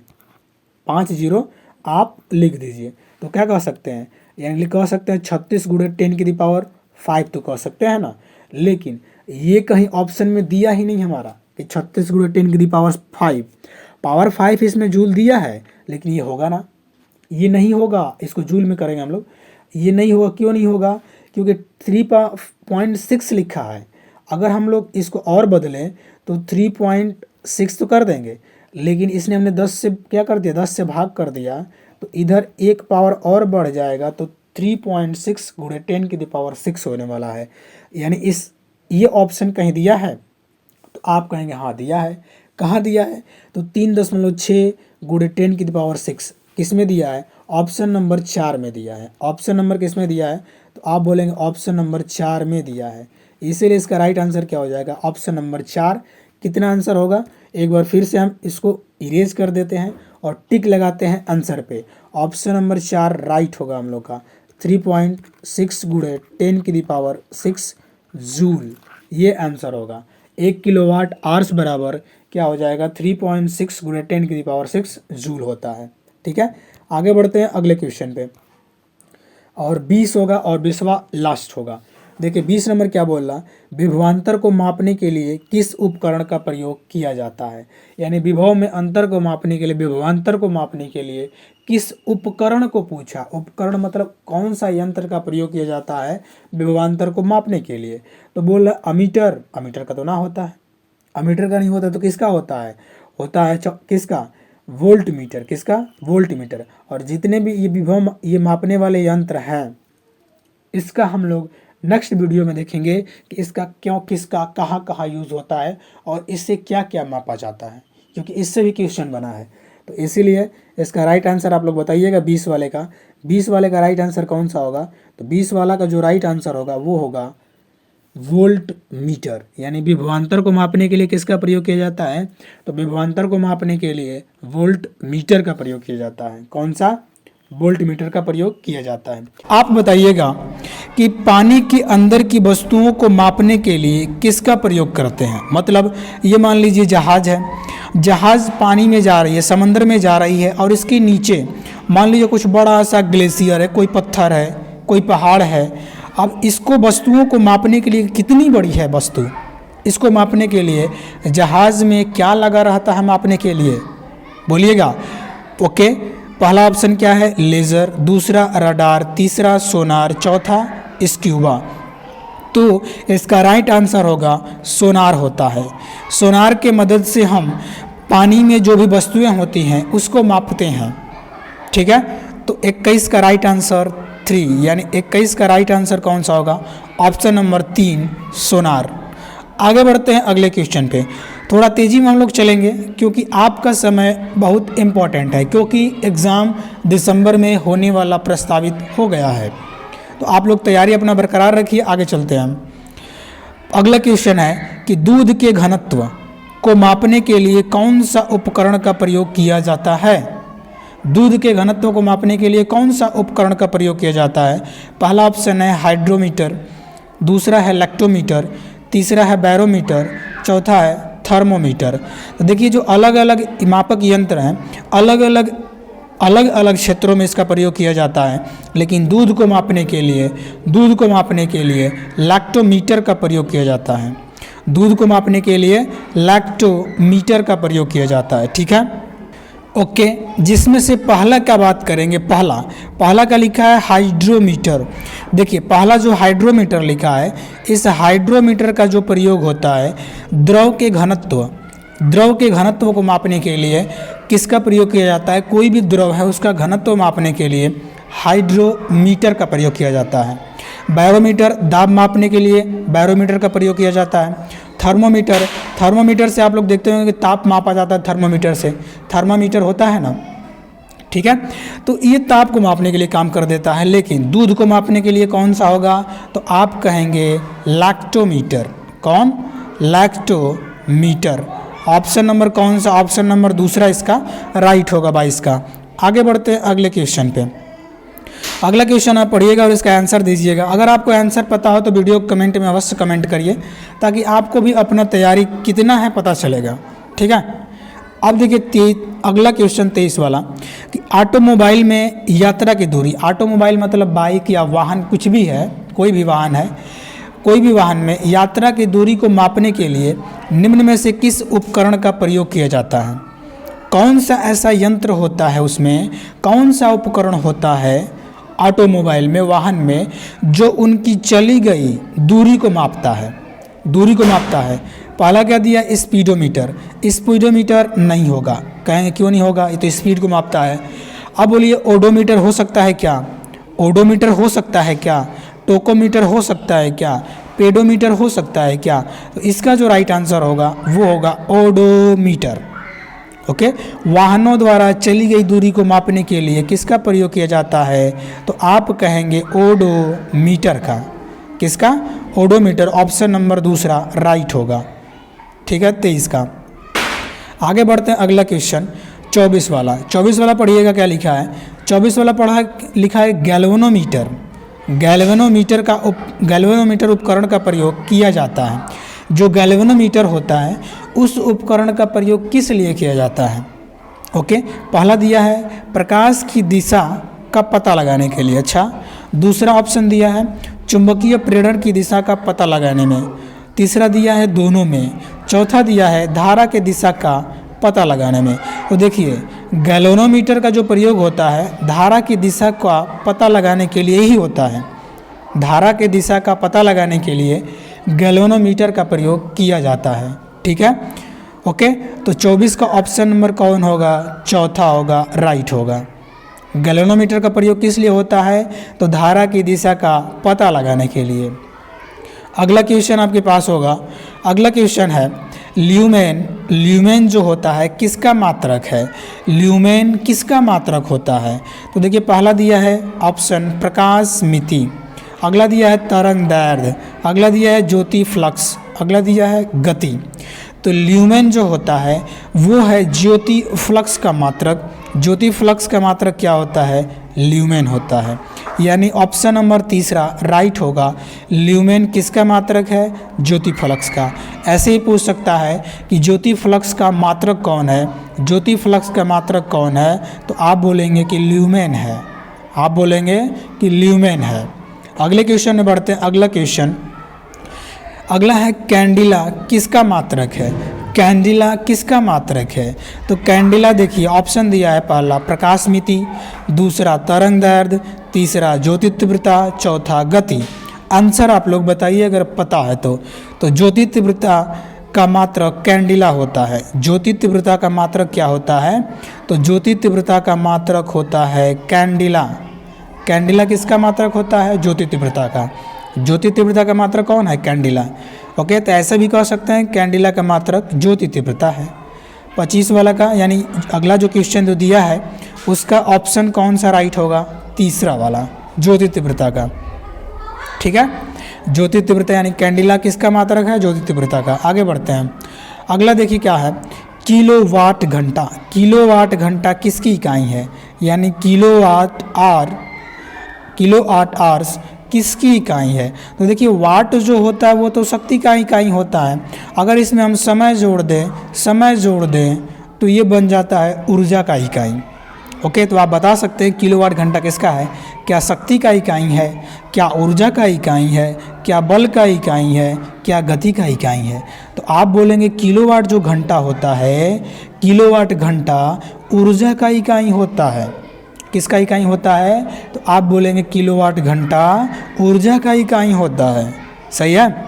5 जीरो आप लिख दीजिए। तो क्या कह सकते हैं, यानी कह सकते हैं 36 गुणे 10⁵ तो कह सकते हैं ना। लेकिन ये कहीं ऑप्शन में दिया ही नहीं हमारा कि 36 गुणे 10⁵ पावर 5 इसमें जूल दिया है, लेकिन ये होगा ना, ये नहीं होगा। इसको जूल में करेंगे हम लोग, ये नहीं होगा। क्यों नहीं होगा, क्योंकि 3.6 लिखा है। अगर हम लोग इसको और बदलें तो 3.6 तो कर देंगे, लेकिन इसने हमने 10 से क्या कर दिया, 10 से भाग कर दिया, तो इधर एक पावर और बढ़ जाएगा, तो 3.6 गुणे 10⁶ होने वाला है। यानी ये ऑप्शन कहीं दिया है, तो आप कहेंगे हाँ दिया है। कहाँ दिया है, तो 3.6 गुणे 10⁶ किस में दिया है, ऑप्शन नंबर 4 में दिया है। ऑप्शन नंबर किस में दिया है, तो आप बोलेंगे ऑप्शन नंबर 4 में दिया है। इसीलिए इसका राइट आंसर क्या हो जाएगा, ऑप्शन नंबर 4। कितना आंसर होगा, एक बार फिर से हम इसको इरेज कर देते हैं और टिक लगाते हैं आंसर पे। ऑप्शन नंबर 4 राइट होगा हम लोग का, 3.6 गुणे 10⁶ जूल, ये आंसर होगा। 1 किलोवाट आवर्स बराबर क्या हो जाएगा, 3.6 गुणे 10⁶ जूल होता है। ठीक है, आगे बढ़ते हैं अगले क्वेश्चन पे, और 20 होगा और 20वां लास्ट होगा। देखिए 20 नंबर क्या बोल रहा, विभवांतर को मापने के लिए किस उपकरण का प्रयोग किया जाता है। यानी विभव में अंतर को मापने के लिए, विभवांतर को मापने के लिए किस उपकरण को पूछा। उपकरण मतलब कौन सा यंत्र का प्रयोग किया जाता है विभवांतर को मापने के लिए। तो बोल रहा अमीटर, अमीटर का तो ना होता है, अमीटर का नहीं होता तो किसका होता है, होता है किसका, वोल्ट मीटर। किसका, वोल्ट मीटर। और जितने भी ये विभव ये मापने वाले यंत्र हैं, इसका हम लोग नेक्स्ट वीडियो में देखेंगे कि इसका क्यों, किसका, कहाँ कहाँ यूज़ होता है और इससे क्या क्या मापा जाता है, क्योंकि इससे भी क्वेश्चन बना है। तो इसीलिए इसका राइट आंसर आप लोग बताइएगा 20 वाले का। 20 वाले का राइट आंसर कौन सा होगा, तो 20 वाला का जो राइट आंसर होगा वो होगा वोल्ट मीटर। यानी विभवांतर को मापने के लिए किसका प्रयोग किया जाता है, तो विभवांतर को मापने के लिए वोल्ट मीटर का प्रयोग किया जाता है। कौन सा, वोल्ट मीटर का प्रयोग किया जाता है। आप बताइएगा कि पानी के अंदर की वस्तुओं को मापने के लिए किसका प्रयोग करते हैं। मतलब ये मान लीजिए जहाज है, जहाज पानी में जा रही है, समंदर में जा रही है, और इसके नीचे मान लीजिए कुछ बड़ा सा ग्लेशियर है, कोई पत्थर है, कोई पहाड़ है। अब इसको वस्तुओं को मापने के लिए कितनी बड़ी है वस्तु, इसको मापने के लिए जहाज़ में क्या लगा रहता है मापने के लिए, बोलिएगा। ओके, पहला ऑप्शन क्या है, लेज़र, दूसरा रडार, तीसरा सोनार, चौथा स्क्यूबा। तो इसका राइट आंसर होगा सोनार होता है। सोनार के मदद से हम पानी में जो भी वस्तुएं होती हैं उसको मापते हैं, ठीक है। तो 21 का राइट आंसर 3, यानी 21 का राइट आंसर कौन सा होगा, ऑप्शन नंबर 3 सोनार। आगे बढ़ते हैं अगले क्वेश्चन पे। थोड़ा तेज़ी में हम लोग चलेंगे क्योंकि आपका समय बहुत इम्पॉर्टेंट है, क्योंकि एग्ज़ाम दिसंबर में होने वाला प्रस्तावित हो गया है। तो आप लोग तैयारी अपना बरकरार रखिए, आगे चलते हैं हम। अगला क्वेश्चन है कि दूध के घनत्व को मापने के लिए कौन सा उपकरण का प्रयोग किया जाता है। दूध के घनत्व को मापने के लिए कौन सा उपकरण का प्रयोग किया जाता है। पहला ऑप्शन है हाइड्रोमीटर, दूसरा है लैक्टोमीटर, तीसरा है बैरोमीटर, चौथा है थर्मोमीटर। तो देखिए जो अलग अलग मापक यंत्र हैं अलग अलग क्षेत्रों में इसका प्रयोग किया जाता है, लेकिन दूध को मापने के लिए लैक्टोमीटर का प्रयोग किया जाता है। दूध को मापने के लिए लैक्टोमीटर का प्रयोग किया जाता है, ठीक है। ओके, जिसमें से पहला क्या बात करेंगे, पहला का लिखा है हाइड्रोमीटर। देखिए पहला जो हाइड्रोमीटर लिखा है, इस हाइड्रोमीटर का जो प्रयोग होता है द्रव के घनत्व को मापने के लिए किसका प्रयोग किया जाता है। कोई भी द्रव है उसका घनत्व मापने के लिए हाइड्रोमीटर का प्रयोग किया जाता है। बैरोमीटर दाब मापने के लिए बैरोमीटर का प्रयोग किया जाता है। थर्मोमीटर से आप लोग देखते होंगे कि ताप मापा जाता है थर्मोमीटर से, थर्मामीटर होता है ना, ठीक है। तो ये ताप को मापने के लिए काम कर देता है, लेकिन दूध को मापने के लिए कौन सा होगा, तो आप कहेंगे लैक्टोमीटर। कौन, लैक्टोमीटर। ऑप्शन नंबर कौन सा, ऑप्शन नंबर दूसरा इसका राइट होगा 22 का। आगे बढ़ते हैं अगले क्वेश्चन पे। अगला क्वेश्चन आप पढ़िएगा और इसका आंसर दीजिएगा। अगर आपको आंसर पता हो तो वीडियो कमेंट में अवश्य कमेंट करिए, ताकि आपको भी अपना तैयारी कितना है पता चलेगा, ठीक है। अब देखिए अगला क्वेश्चन 23 वाला कि ऑटोमोबाइल में यात्रा की दूरी, ऑटोमोबाइल मतलब बाइक या वाहन कुछ भी है, कोई भी वाहन है, कोई भी वाहन में यात्रा की दूरी को मापने के लिए निम्न में से किस उपकरण का प्रयोग किया जाता है। कौन सा ऐसा यंत्र होता है, उसमें कौन सा उपकरण होता है ऑटोमोबाइल में, वाहन में, जो उनकी चली गई दूरी को मापता है, पहला क्या दिया, स्पीडोमीटर। स्पीडोमीटर नहीं होगा, कहेंगे क्यों नहीं होगा, ये तो स्पीड को मापता है। अब बोलिए ओडोमीटर हो सकता है क्या, ओडोमीटर हो सकता है क्या, टोकोमीटर हो सकता है क्या, पेडोमीटर हो सकता है क्या। तो इसका जो राइट आंसर होगा वो होगा ओडोमीटर। ओके, वाहनों द्वारा चली गई दूरी को मापने के लिए किसका प्रयोग किया जाता है, तो आप कहेंगे ओडोमीटर का। किसका, ओडोमीटर। ऑप्शन नंबर दूसरा राइट होगा, ठीक है, 23 का। आगे बढ़ते हैं अगला क्वेश्चन 24 वाला पढ़िएगा क्या लिखा है। 24 वाला लिखा है गैल्वेनोमीटर। गैल्वेनोमीटर उपकरण का प्रयोग किया जाता है। जो गैल्वेनोमीटर होता है उस उपकरण का प्रयोग किस लिए किया जाता है। ओके, पहला दिया है प्रकाश की दिशा का पता लगाने के लिए, अच्छा। दूसरा ऑप्शन दिया है चुंबकीय प्रेरण की दिशा का पता लगाने में। तीसरा दिया है दोनों में। चौथा दिया है धारा के दिशा का पता लगाने में। तो देखिए गैल्वेनोमीटर का जो प्रयोग होता है धारा की दिशा का पता लगाने के लिए ही होता है। धारा के दिशा का पता लगाने के लिए गैल्वेनोमीटर का प्रयोग किया जाता है, ठीक है। ओके, तो 24 का ऑप्शन नंबर कौन होगा, चौथा होगा, राइट होगा। गैल्वेनोमीटर का प्रयोग किस लिए होता है, तो धारा की दिशा का पता लगाने के लिए। अगला क्वेश्चन आपके पास होगा, अगला क्वेश्चन है ल्यूमेन। ल्यूमेन जो होता है किसका मात्रक है, ल्यूमेन किसका मात्रक होता है। तो देखिए पहला दिया है ऑप्शन प्रकाश मिति, अगला दिया है तरंग दैर्ध्य, अगला दिया है ज्योति फ्लक्स, अगला दिया है गति। तो ल्यूमेन जो होता है वो है ज्योति फ्लक्स का मात्रक। ज्योति फ्लक्स का मात्रक क्या होता है, ल्यूमेन होता है, यानी ऑप्शन नंबर तीसरा राइट होगा। ल्यूमेन किसका मात्रक है, ज्योति फ्लक्स का। ऐसे ही पूछ सकता है कि ज्योति फ्लक्स का मात्रक कौन है, ज्योति फ्लक्स का मात्रक कौन है, तो आप बोलेंगे कि ल्यूमेन है, आप बोलेंगे कि ल्यूमेन है। अगले क्वेश्चन में बढ़ते हैं। अगला है कैंडिला किसका मात्रक है? कैंडिला किसका मात्रक है? तो कैंडिला देखिए ऑप्शन दिया है, पहला प्रकाशमिति, दूसरा तरंग दैर्ध्य, तीसरा ज्योति तीव्रता, चौथा गति। आंसर आप लोग बताइए अगर पता है तो ज्योति तीव्रता का मात्रक कैंडिला होता है। ज्योति तीव्रता का मात्रक क्या होता है? तो ज्योति तीव्रता का मात्रक होता है कैंडिला। कैंडिला किसका मात्रक होता है? ज्योति तीव्रता का। ज्योति तीव्रता का मात्रक कौन है? कैंडिला। ओके, तो ऐसे भी कह सकते हैं कैंडिला का मात्रक ज्योति तीव्रता है। 25 वाला का यानी अगला जो क्वेश्चन जो दिया है उसका ऑप्शन कौन सा राइट होगा? तीसरा वाला, ज्योति तीव्रता का। ठीक है, ज्योति तीव्रता यानी कैंडिला किसका मात्रक है? ज्योति तीव्रता का। आगे बढ़ते हैं। अगला देखिए क्या है, किलोवाट घंटा। किलोवाट घंटा किसकी इकाई है? यानी किलोवाट आवर्स किसकी इकाई है? तो देखिए वाट जो होता है वो तो शक्ति का इकाई होता है। अगर इसमें हम समय जोड़ दें तो ये बन जाता है ऊर्जा का इकाई। ओके, तो आप बता सकते हैं किलोवाट घंटा किसका है? क्या शक्ति का इकाई है, क्या ऊर्जा का इकाई है, क्या बल का इकाई है, क्या गति का इकाई है? तो आप बोलेंगे किलोवाट जो घंटा होता है, किलोवाट घंटा ऊर्जा का इकाई होता है। किसका इकाई होता है? तो आप बोलेंगे किलोवाट घंटा ऊर्जा का इकाई होता है। सही है।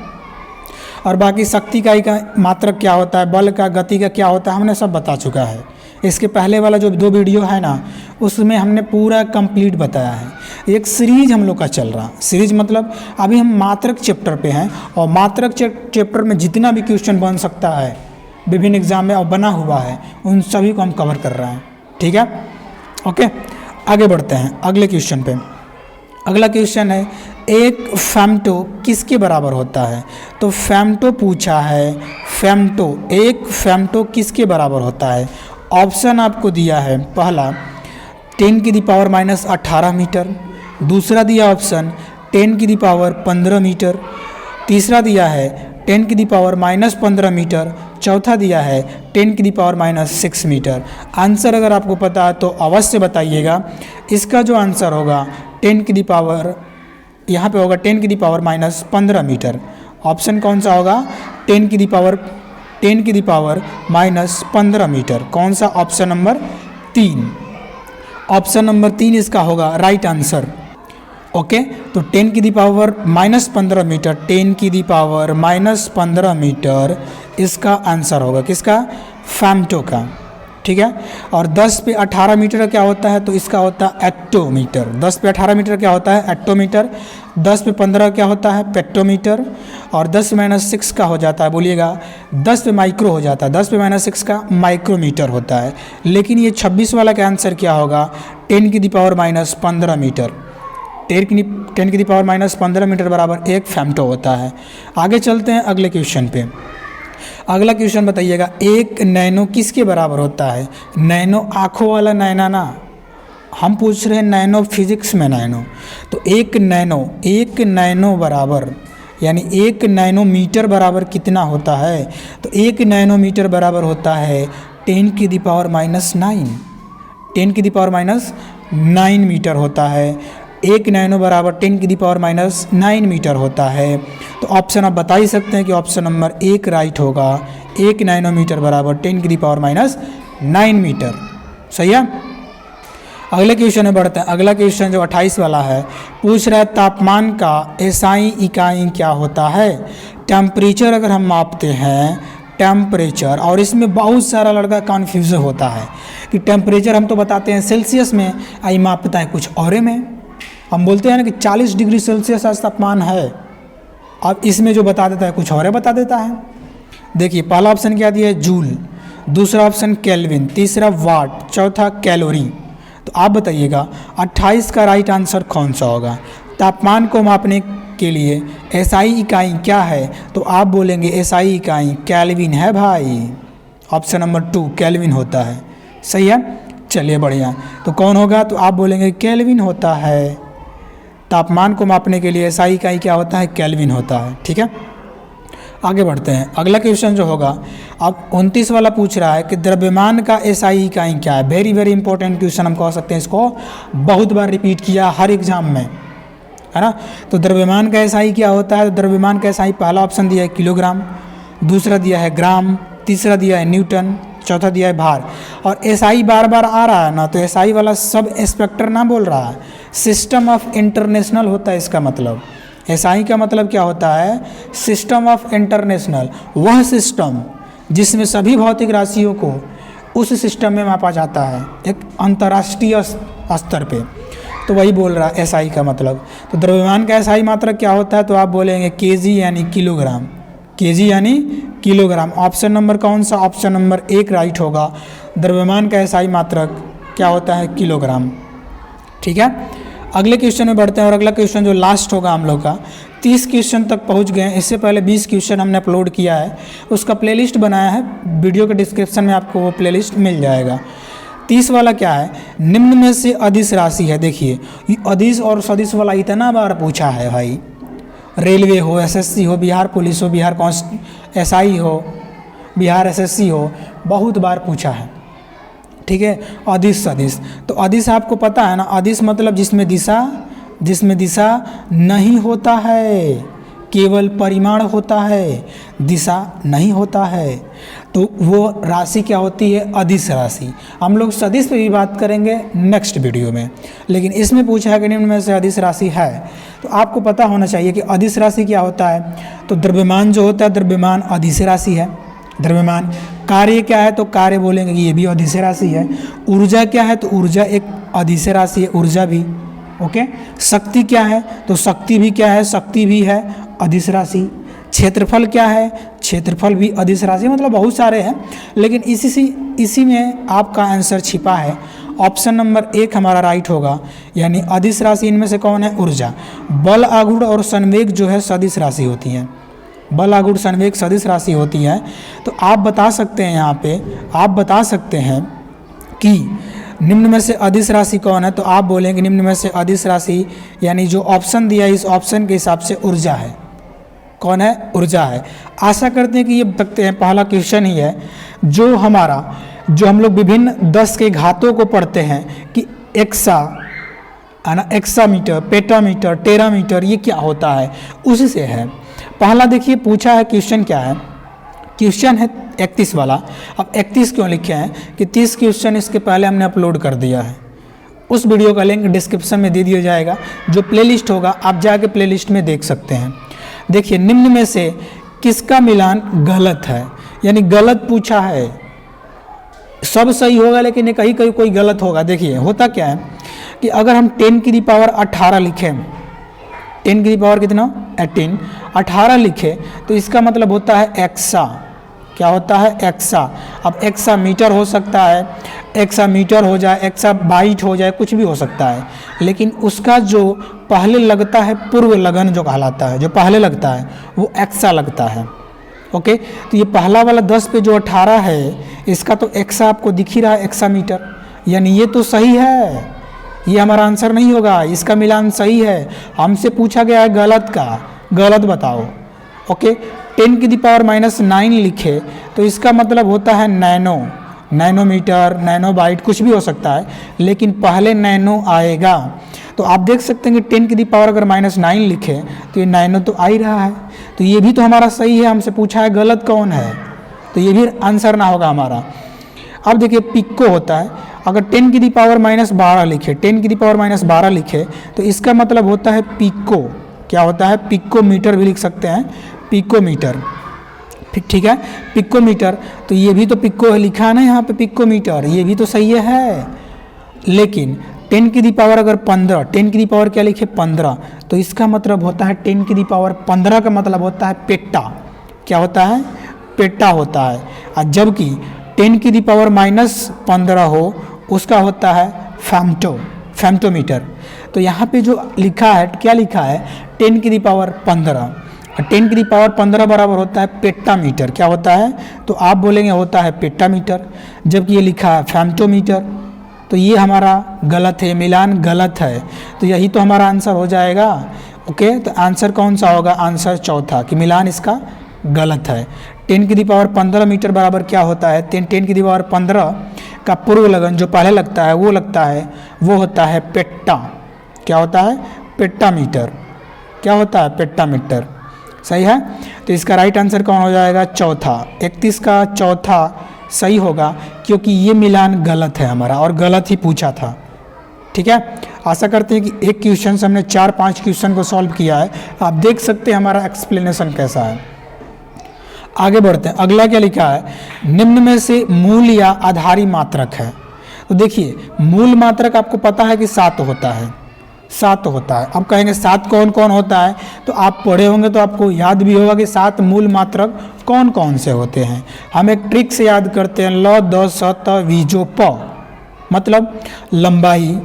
और बाकी शक्ति का इकाई मात्रक क्या होता है, बल का, गति का क्या होता है, हमने सब बता चुका है। इसके पहले वाला जो 2 वीडियो है ना उसमें हमने पूरा कंप्लीट बताया है। एक सीरीज हम लोग का चल रहा, सीरीज मतलब अभी हम मात्रक चैप्टर पे हैं और मात्रक चैप्टर में जितना भी क्वेश्चन बन सकता है विभिन्न एग्जाम में और बना हुआ है उन सभी को हम कवर कर रहे हैं। ठीक है, ओके, आगे बढ़ते हैं अगले क्वेश्चन पे। अगला क्वेश्चन है एक फेम्टो किसके बराबर होता है? तो फेम्टो पूछा है, एक फेम्टो किसके बराबर होता है? ऑप्शन आपको दिया है, पहला 10⁻⁻18 मीटर, दूसरा दिया ऑप्शन 10⁻15 मीटर, तीसरा दिया है 10⁻−15 मीटर, चौथा दिया है 10⁻6 मीटर। आंसर अगर आपको पता है तो अवश्य बताइएगा। इसका जो आंसर होगा 10⁻, यहाँ पे होगा 10⁻−15 मीटर। ऑप्शन कौन सा होगा? 10⁻−15 मीटर। कौन सा? Option number 3। ऑप्शन नंबर 3 इसका होगा राइट आंसर। ओके, तो 10⁻−15 मीटर, 10⁻−15 मीटर इसका आंसर होगा। किसका? फेम्टो का। ठीक है, और 10 पे 18 मीटर का क्या होता है? तो इसका होता है एक्टोमीटर। 10 पे 18 मीटर क्या होता है? एक्टोमीटर। 10 पे 15 क्या होता है? पेट्रोमीटर। और 10⁻6 का हो जाता है, बोलिएगा 10 पे माइक्रो हो जाता है, 10 पे -6 का माइक्रोमीटर होता है। लेकिन ये 26 वाला का आंसर क्या होगा? 10⁻−15 मीटर। 10⁻−15 मीटर बराबर एक फेम्टो होता है। आगे चलते हैं अगले क्वेश्चन पे। अगला क्वेश्चन बताइएगा, एक नैनो किसके बराबर होता है? नैनो आँखों वाला नैना ना, हम पूछ रहे हैं नैनो फिजिक्स में नैनो। तो एक नैनो बराबर यानी 1 नैनोमीटर बराबर कितना होता है? तो 1 नैनोमीटर बराबर होता है 10⁻⁹ 10⁻⁹ मीटर होता है। 1 नैनो बराबर 10⁻⁹ मीटर होता है। तो ऑप्शन आप बता ही सकते हैं कि ऑप्शन नंबर 1 राइट होगा। 1 नैनोमीटर बराबर 10⁻⁹ मीटर। सही है। अगले क्वेश्चन में बढ़ते हैं। अगला क्वेश्चन जो 28 वाला है पूछ रहा है तापमान का एसआई इकाई क्या होता है? टेम्परेचर अगर हम मापते हैं, टेम्परेचर, और इसमें बहुत सारा लड़का कन्फ्यूज होता है कि टेम्परेचर हम तो बताते हैं सेल्सियस में, आई मापता है कुछ और में। हम बोलते हैं ना कि 40 डिग्री सेल्सियस आज तापमान है, अब इसमें जो बता देता है कुछ और बता देता है। देखिए पहला ऑप्शन क्या दिया है? जूल, दूसरा ऑप्शन केल्विन, तीसरा वाट, चौथा कैलोरी। तो आप बताइएगा 28 का राइट आंसर कौन सा होगा? तापमान को मापने के लिए एसआई इकाई क्या है? तो आप बोलेंगे एसआई इकाई केल्विन है भाई। ऑप्शन नंबर 2 केल्विन होता है। सही है, चलिए बढ़िया। तो कौन होगा? तो आप बोलेंगे केल्विन होता है। तापमान को मापने के लिए एसआई इकाई क्या होता है? केल्विन होता है। ठीक है, आगे बढ़ते हैं। अगला क्वेश्चन जो होगा अब 29 वाला पूछ रहा है कि द्रव्यमान का एसआई इकाई क्या है? वेरी इंपॉर्टेंट क्वेश्चन हम कह सकते हैं, इसको बहुत बार रिपीट किया हर एग्जाम में। है ना। तो द्रव्यमान का एसआई क्या होता है, तो द्रव्यमान का एसआई पहला ऑप्शन दिया है किलोग्राम, दूसरा दिया है ग्राम, तीसरा दिया है न्यूटन, चौथा दिया है भार। और एसआई बार बार आ रहा है ना, तो एसआई वाला सब इंस्पेक्टर ना बोल रहा है, सिस्टम ऑफ इंटरनेशनल होता है इसका मतलब। एसआई का मतलब क्या होता है, सिस्टम ऑफ इंटरनेशनल, वह सिस्टम जिसमें सभी भौतिक राशियों को उस सिस्टम में मापा जाता है एक अंतर्राष्ट्रीय स्तर पे, तो वही बोल रहा है एसआई का मतलब। तो द्रव्यमान का एसआई मात्रक क्या होता है, तो आप बोलेंगे केजी यानी किलोग्राम, केजी यानी किलोग्राम। ऑप्शन नंबर कौन सा, ऑप्शन नंबर 1 राइट होगा। द्रव्यमान का एसआई मात्रक क्या होता है, किलोग्राम। ठीक है, अगले क्वेश्चन में बढ़ते हैं, और अगला क्वेश्चन जो लास्ट होगा हम लोग का, 30 क्वेश्चन तक पहुंच गए हैं। इससे पहले 20 क्वेश्चन हमने अपलोड किया है, उसका प्लेलिस्ट बनाया है, वीडियो के डिस्क्रिप्शन में आपको वो प्लेलिस्ट मिल जाएगा। 30 वाला क्या है, निम्न में से अदिश राशि है। देखिए ये अदिश और सदिश वाला इतना बार पूछा है भाई, रेलवे हो, एसएससी हो, बिहार पुलिस हो, बिहार एसआई हो, बिहार एसएससी हो, बहुत बार पूछा है। ठीक है, अदिश सदिश, तो अदिश आपको पता है ना, अदिश मतलब जिसमें दिशा नहीं होता है, केवल परिमाण होता है, दिशा नहीं होता है, तो वो राशि क्या होती है, अदिश राशि। हम लोग सदिश पे भी बात करेंगे नेक्स्ट वीडियो में, लेकिन इसमें पूछा है कि निम्न में से अदिश राशि है, तो आपको पता होना चाहिए कि अदिश राशि क्या होता है। तो द्रव्यमान जो होता है, द्रव्यमान अदिश राशि है। द्रव्यमान, कार्य क्या है, तो कार्य बोलेंगे कि ये भी अदिश राशि है। ऊर्जा क्या है, तो ऊर्जा एक अदिश राशि है, ऊर्जा भी। ओके, शक्ति क्या है, तो शक्ति भी क्या है, शक्ति भी है अदिश राशि। क्षेत्रफल क्या है, क्षेत्रफल भी अदिश राशि, मतलब बहुत सारे हैं, लेकिन इसी में आपका आंसर छिपा है। ऑप्शन नंबर 1 हमारा राइट होगा, यानी अदिश राशि इनमें से कौन है, ऊर्जा। बल, आघूर्ण और संवेग जो है सदिश राशि होती हैं, बल, आघूर्ण, संवेग सदिश राशि होती है। तो आप बता सकते हैं, यहाँ पे आप बता सकते हैं कि निम्न में से अदिश राशि कौन है, तो आप बोलेंगे निम्न में से अदिश राशि यानी जो ऑप्शन दिया है, इस ऑप्शन के हिसाब से ऊर्जा है। कौन है, ऊर्जा है। आशा करते हैं कि ये देखते हैं, पहला क्वेश्चन ही है जो हम लोग विभिन्न 10 के घातों को पढ़ते हैं कि एक्सा है ना, एक्सामीटर, पेटामीटर, टेरामीटर, ये क्या होता है, उसी से है। पहला देखिए पूछा है, क्वेश्चन क्या है, क्वेश्चन है 31 वाला। अब 31 क्यों लिखे हैं कि 30 क्वेश्चन इसके पहले हमने अपलोड कर दिया है, उस वीडियो का लिंक डिस्क्रिप्शन में दे दिया जाएगा, जो प्लेलिस्ट होगा आप जाके प्लेलिस्ट में देख सकते हैं। देखिए, निम्न में से किसका मिलान गलत है, यानी गलत पूछा है, सब सही होगा लेकिन कहीं कहीं कोई गलत होगा। देखिए होता क्या है कि अगर हम 10 की पावर 18 लिखें, 10 की पावर कितना, 18 लिखे, तो इसका मतलब होता है एक्सा। क्या होता है, एक्सा। अब एक्सा मीटर हो सकता है, एक्सा मीटर हो जाए, एक्सा बाइट हो जाए, कुछ भी हो सकता है, लेकिन उसका जो पहले लगता है पूर्व लगन जो कहलाता है, जो पहले लगता है वो एक्सा लगता है। ओके, तो ये पहला वाला 10 पे जो 18 है, इसका तो एक्सा आपको दिख ही रहा है, एक्सा मीटर, यानी ये तो सही है, ये हमारा आंसर नहीं होगा, इसका मिलान सही है। हमसे पूछा गया है गलत का, गलत बताओ। ओके, 10 की पावर -9 लिखे, तो इसका मतलब होता है नैनोमीटर, नैनोबाइट, कुछ भी हो सकता है, लेकिन पहले नैनो आएगा। तो आप देख सकते हैं कि 10 की पावर अगर -9 लिखे तो ये नैनो तो आ ही रहा है, तो ये भी तो हमारा सही है। हमसे पूछा है गलत कौन है, तो ये भी आंसर ना होगा हमारा। अब देखिए पिको होता है, अगर 10 की पावर -12 लिखे, 10 की पावर -12 लिखे, तो इसका मतलब होता है पिको। क्या होता है, पिकोमीटर भी लिख सकते हैं, पिकोमीटर। ठीक है, पिकोमीटर, तो ये भी तो पिको लिखा है ना यहाँ पे, पिकोमीटर, ये भी तो सही है। लेकिन 10 की पावर अगर 15, 10 की पावर क्या लिखे, 15, तो इसका मतलब होता है 10 की पावर 15 का मतलब होता है पेट्टा। क्या होता है, पेट्टा होता है। और जबकि 10 की पावर -15 हो, उसका होता है फैम्टोमीटर। तो यहाँ पे जो लिखा है, क्या लिखा है, 10 की पावर 15, और 10 की पावर 15 बराबर होता है पेट्टामीटर। क्या होता है, तो आप बोलेंगे होता है पेट्टामीटर, जबकि ये लिखा है फैम्टोमीटर। तो ये हमारा गलत है, मिलान गलत है, तो यही तो हमारा आंसर हो जाएगा। ओके, तो आंसर कौन सा होगा, आंसर चौथा, कि मिलान इसका गलत है। 10 की पावर 15 मीटर बराबर क्या होता है, 10 की पावर 15 का पूर्व लगन जो पहले लगता है वो होता है पेट्टा। क्या होता है, पेट्टामीटर। क्या होता है? पेट्टामीटर। सही है। तो इसका राइट आंसर कौन हो जाएगा? चौथा। 31 का चौथा सही होगा, क्योंकि ये मिलान गलत है हमारा और गलत ही पूछा था। ठीक है। आशा करते हैं कि एक क्वेश्चन से हमने 4-5 क्वेश्चन को सॉल्व किया है। आप देख सकते हैं हमारा एक्सप्लेनेशन कैसा है। आगे बढ़ते हैं। अगला क्या लिखा है? निम्न में से मूल या आधारी मात्रक है। तो देखिए, मूल मात्रक आपको पता है कि 7 होता है, 7 होता है। अब कहेंगे 7 कौन कौन होता है, तो आप पढ़े होंगे तो आपको याद भी होगा कि 7 मूल मात्रक कौन कौन से होते हैं। हम एक ट्रिक से याद करते हैं, ल द स त वी जो प, मतलब लंबाई।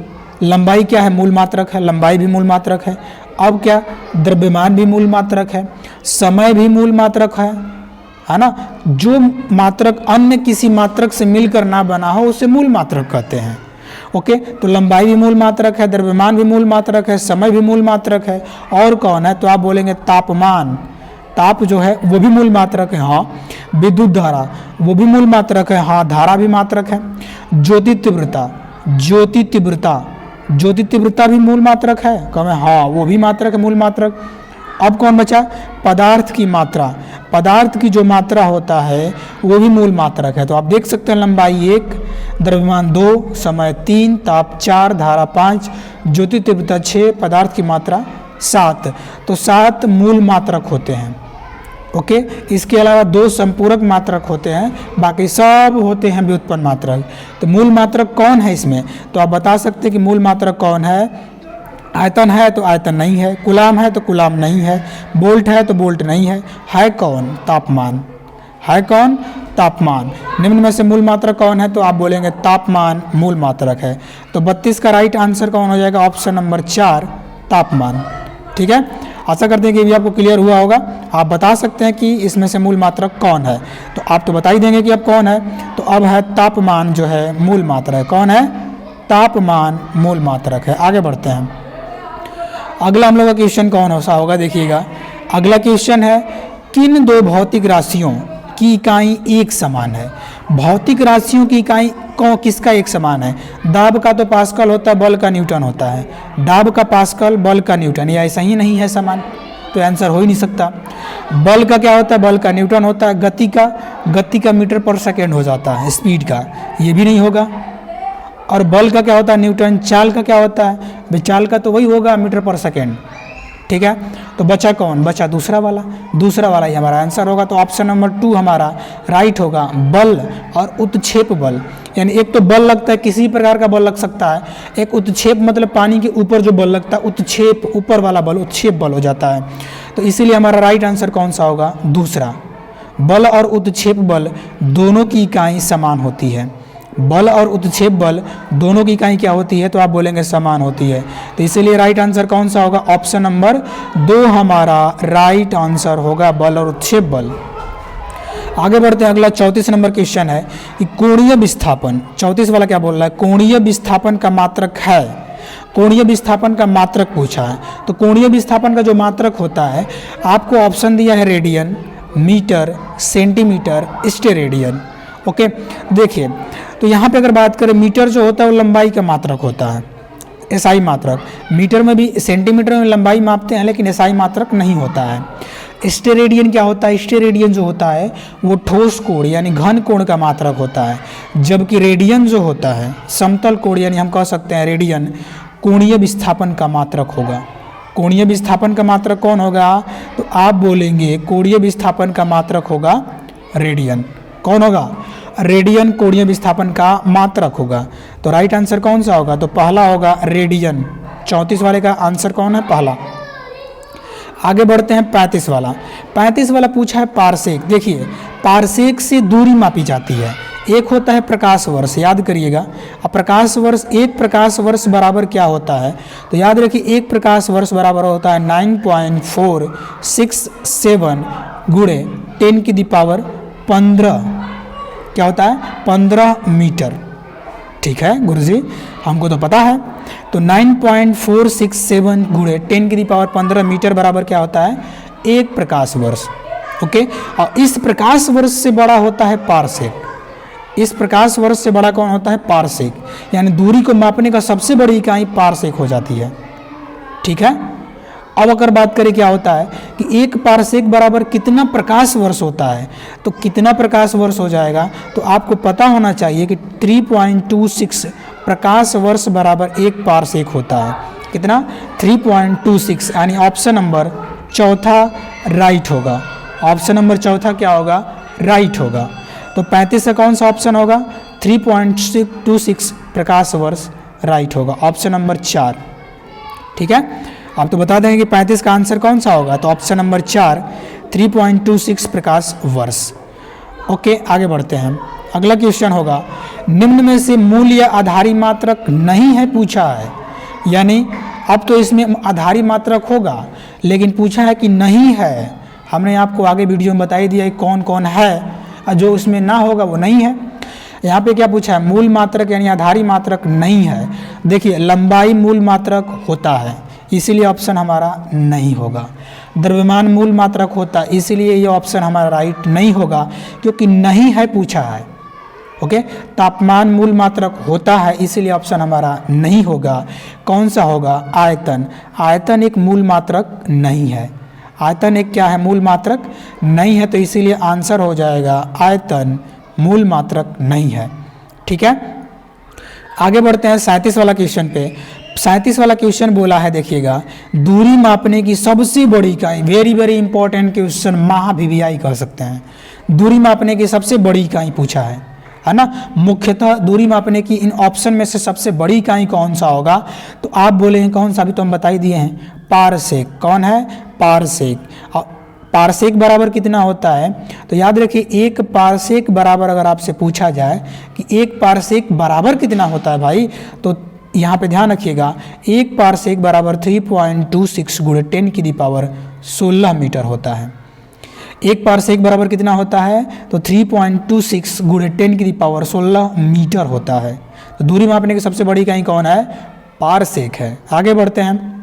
लंबाई क्या है? मूल मात्रक है। लंबाई भी मूल मात्रक है। अब क्या? द्रव्यमान भी मूल मात्रक है। समय भी मूल मात्रक है ना। जो मात्रक अन्य किसी मात्रक से मिलकर ना बना हो उसे मूल मात्रक कहते हैं। ओके, तो लंबाई भी मूल मात्रक है, द्रव्यमान भी मूल मात्रक है, समय भी मूल मात्रक है। और कौन है? तो आप बोलेंगे तापमान। ताप जो है वो भी मूल मात्रक है। हाँ। विद्युत धारा वो भी मूल मात्रक है। हाँ, धारा भी मात्रक है। ज्योति तीव्रता, ज्योति तीव्रता, ज्योति तीव्रता भी मूल मात्रक है। कहें हाँ, वो भी मात्रक है, मूल मात्रक। अब कौन बचा? पदार्थ की मात्रा। पदार्थ की जो मात्रा होता है वो भी मूल मात्रक है। तो आप देख सकते हैं लंबाई 1, द्रव्यमान 2, समय 3, ताप 4, धारा 5, ज्योति तीव्रता 6, पदार्थ की मात्रा 7। तो 7 मूल मात्रक होते हैं। ओके, इसके अलावा 2 संपूरक मात्रक होते हैं, बाकी सब होते हैं व्युत्पन्न मात्रक। तो मूल मात्रक कौन है इसमें? तो आप बता सकते हैं कि मूल मात्रक कौन है। आयतन है तो आयतन नहीं है, कूलाम है तो कूलाम नहीं है, बोल्ट है तो बोल्ट नहीं है कौन? तापमान। है कौन? तापमान। निम्न में से मूल मात्रक कौन है? तो आप बोलेंगे तापमान मूल मात्रक है। तो 32 का राइट आंसर कौन हो जाएगा? ऑप्शन नंबर 4, तापमान। ठीक है। आशा करते हैं कि भी आपको क्लियर हुआ होगा। आप बता सकते हैं कि इसमें से मूल मात्रक कौन है, तो आप तो बता ही देंगे कि अब कौन है। तो अब है तापमान जो है मूल मात्रक है। कौन है? तापमान मूल मात्रक है। आगे बढ़ते हैं। अगला हम लोग का क्वेश्चन कौन सा होगा? देखिएगा, अगला क्वेश्चन है, किन 2 भौतिक राशियों की इकाई एक समान है? भौतिक राशियों की इकाई किसका एक समान है? दाब का तो पास्कल होता है, बल का न्यूटन होता है। दाब का पास्कल, बल का न्यूटन, ये ऐसा ही नहीं है समान, तो आंसर हो ही नहीं सकता। बल का क्या होता है? बल का न्यूटन होता है। गति का मीटर पर सेकेंड हो जाता है, स्पीड का, ये भी नहीं होगा। और बल का क्या होता है? न्यूटन। चाल का क्या होता है? भाई चाल का तो वही होगा, मीटर पर सेकेंड। ठीक है। तो बचा कौन? बचा दूसरा वाला। दूसरा वाला ही हमारा आंसर होगा। तो ऑप्शन नंबर 2 हमारा राइट होगा। बल और उत्क्षेप बल, यानी एक तो बल लगता है, किसी प्रकार का बल लग सकता है। एक उत्क्षेप मतलब पानी के ऊपर जो बल लगता है, उत्क्षेप, ऊपर वाला बल उत्क्षेप बल हो जाता है। तो इसीलिए हमारा राइट आंसर कौन सा होगा? दूसरा। बल और उत्क्षेप बल दोनों की इकाई समान होती है। बल और उत्क्षेप बल दोनों की इकाई क्या होती है? तो आप बोलेंगे समान होती है। तो इसीलिए राइट आंसर कौन सा होगा? ऑप्शन नंबर 2 हमारा राइट आंसर होगा, बल और उत्क्षेप बल। आगे बढ़ते हैं। अगला 34 नंबर क्वेश्चन है कि कोणीय विस्थापन, 34 वाला क्या बोल रहा है? कोणीय विस्थापन का मात्रक है। कोणीय विस्थापन का मात्रक पूछा है। तो कोणीय विस्थापन का जो मात्रक होता है, आपको ऑप्शन दिया है radian, metre, centimetre, steradian. Okay, देखिए, तो यहाँ पे अगर बात करें, मीटर जो होता है वो लंबाई का मात्रक होता है, एसआई मात्रक। मीटर में भी, सेंटीमीटर में लंबाई मापते हैं, लेकिन एसआई मात्रक नहीं होता है। स्टेरेडियन क्या होता है? स्टेरेडियन जो होता है वो ठोस कोण यानी घन कोण का मात्रक होता है, जबकि रेडियन जो होता है समतल कोण, यानी हम कह सकते हैं रेडियन कोणीय विस्थापन का मात्रक होगा। कोणीय विस्थापन का मात्रक कौन होगा? तो आप बोलेंगे कोणीय विस्थापन का मात्रक होगा रेडियन। कौन होगा? रेडियन कोणीय विस्थापन का मात्रक होगा। तो राइट आंसर कौन सा होगा? तो पहला होगा रेडियन। 34 वाले का आंसर कौन है? पहला। आगे बढ़ते हैं 35 वाला। 35 वाला पूछा है पारसेक। देखिए, पारसेक से दूरी मापी जाती है। एक होता है प्रकाश वर्ष, याद करिएगा। अब प्रकाश वर्ष, एक प्रकाश वर्ष बराबर क्या होता है? तो याद रखिए, एक प्रकाश वर्ष बराबर होता है 9.467 गुणे 10⁻15। क्या होता है? 15 मीटर। ठीक है गुरुजी, हमको तो पता है। तो 9.467 गुणे 10⁻15 मीटर बराबर क्या होता है? एक प्रकाश वर्ष। ओके, और इस प्रकाश वर्ष से बड़ा होता है पारसेक। इस प्रकाश वर्ष से बड़ा कौन होता है? पारसेक। यानी दूरी को मापने का सबसे बड़ी इकाई पारसेक हो जाती है। ठीक है। अब अगर बात करें क्या होता है कि 1 पारसेक बराबर कितना प्रकाश वर्ष होता है, तो कितना प्रकाश वर्ष हो जाएगा, तो आपको पता होना चाहिए कि 3.26 प्रकाश वर्ष बराबर 1 पारसेक होता है। कितना? 3.26, यानी ऑप्शन नंबर चौथा राइट होगा। ऑप्शन नंबर चौथा क्या होगा? राइट होगा। तो 35 का कौन सा ऑप्शन होगा? 3.26 प्रकाश वर्ष राइट होगा, ऑप्शन नंबर 4। ठीक है, आप तो बता देंगे कि 35 का आंसर कौन सा होगा, तो ऑप्शन नंबर 4 3.26 प्रकाश वर्ष। ओके, आगे बढ़ते हैं। अगला क्वेश्चन होगा, निम्न में से मूल या आधारी मात्रक नहीं है पूछा है। यानी अब तो इसमें आधारी मात्रक होगा, लेकिन पूछा है कि नहीं है। हमने आपको आगे वीडियो में बता ही दिया कौन कौन है, जो उसमें ना होगा वो नहीं है। यहाँ पे क्या पूछा है? मूल मात्रक यानी आधारी मात्रक नहीं है। देखिए, लंबाई मूल मात्रक होता है, इसीलिए ऑप्शन हमारा नहीं होगा। द्रव्यमान मूल मात्रक होता है, इसीलिए ये ऑप्शन हमारा राइट नहीं होगा, क्योंकि नहीं है पूछा है। ओके, तापमान मूल मात्रक होता है, इसीलिए ऑप्शन हमारा नहीं होगा। कौन सा होगा? आयतन। आयतन एक मूल मात्रक नहीं है। आयतन एक क्या है? मूल मात्रक नहीं है, तो इसीलिए आंसर हो जाएगा आयतन मूल मात्रक नहीं है। ठीक है, आगे बढ़ते हैं 37 वाला क्वेश्चन पे। 37 वाला क्वेश्चन बोला है, देखिएगा, दूरी मापने की सबसे बड़ी इकाई, वेरी वेरी इंपॉर्टेंट क्वेश्चन, महा-VVI कह सकते हैं। दूरी मापने की सबसे बड़ी इकाई पूछा है ना। मुख्यतः दूरी मापने की इन ऑप्शन में से सबसे बड़ी इकाई कौन सा होगा, तो आप बोलेंगे कौन सा? अभी तो हम बता ही दिए हैं, पारसेक। कौन है? पारसेक। पारसेक बराबर कितना होता है, तो याद रखिए 1 पारसेक बराबर, अगर आपसे पूछा जाए कि 1 पारसेक बराबर कितना होता है भाई, तो यहाँ पे ध्यान रखिएगा 1 पारसेक बराबर 3.26 गुणे 10 की पावर 16 मीटर होता है। 1 पारसेक बराबर कितना होता है, तो 3.26 गुणे 10 की पावर 16 मीटर होता है। तो दूरी मापने की सबसे बड़ी इकाई कौन है? पारसेक है। आगे बढ़ते हैं।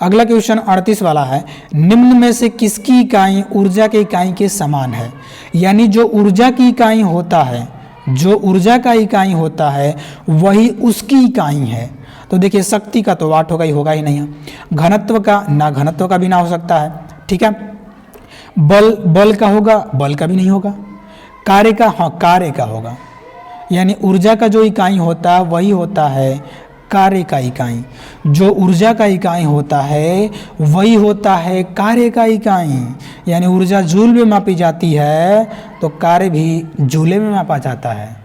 अगला क्वेश्चन 38 वाला है, निम्न में से किसकी इकाई ऊर्जा के इकाई के समान है। यानी जो ऊर्जा की इकाई होता है, जो ऊर्जा का इकाई होता है वही उसकी इकाई है। तो देखिए, शक्ति का तो वाट होगा ही नहीं है। घनत्व का ना, घनत्व का भी ना हो सकता है। ठीक है, बल का होगा, बल का भी नहीं होगा। कार्य का, हाँ कार्य का होगा। यानी ऊर्जा का जो इकाई होता है वही होता है कार्य का इकाई। जो ऊर्जा का इकाई होता है वही होता है कार्य का इकाई। यानी ऊर्जा जूल में मापी जाती है, तो कार्य भी जूले में मापा जाता है।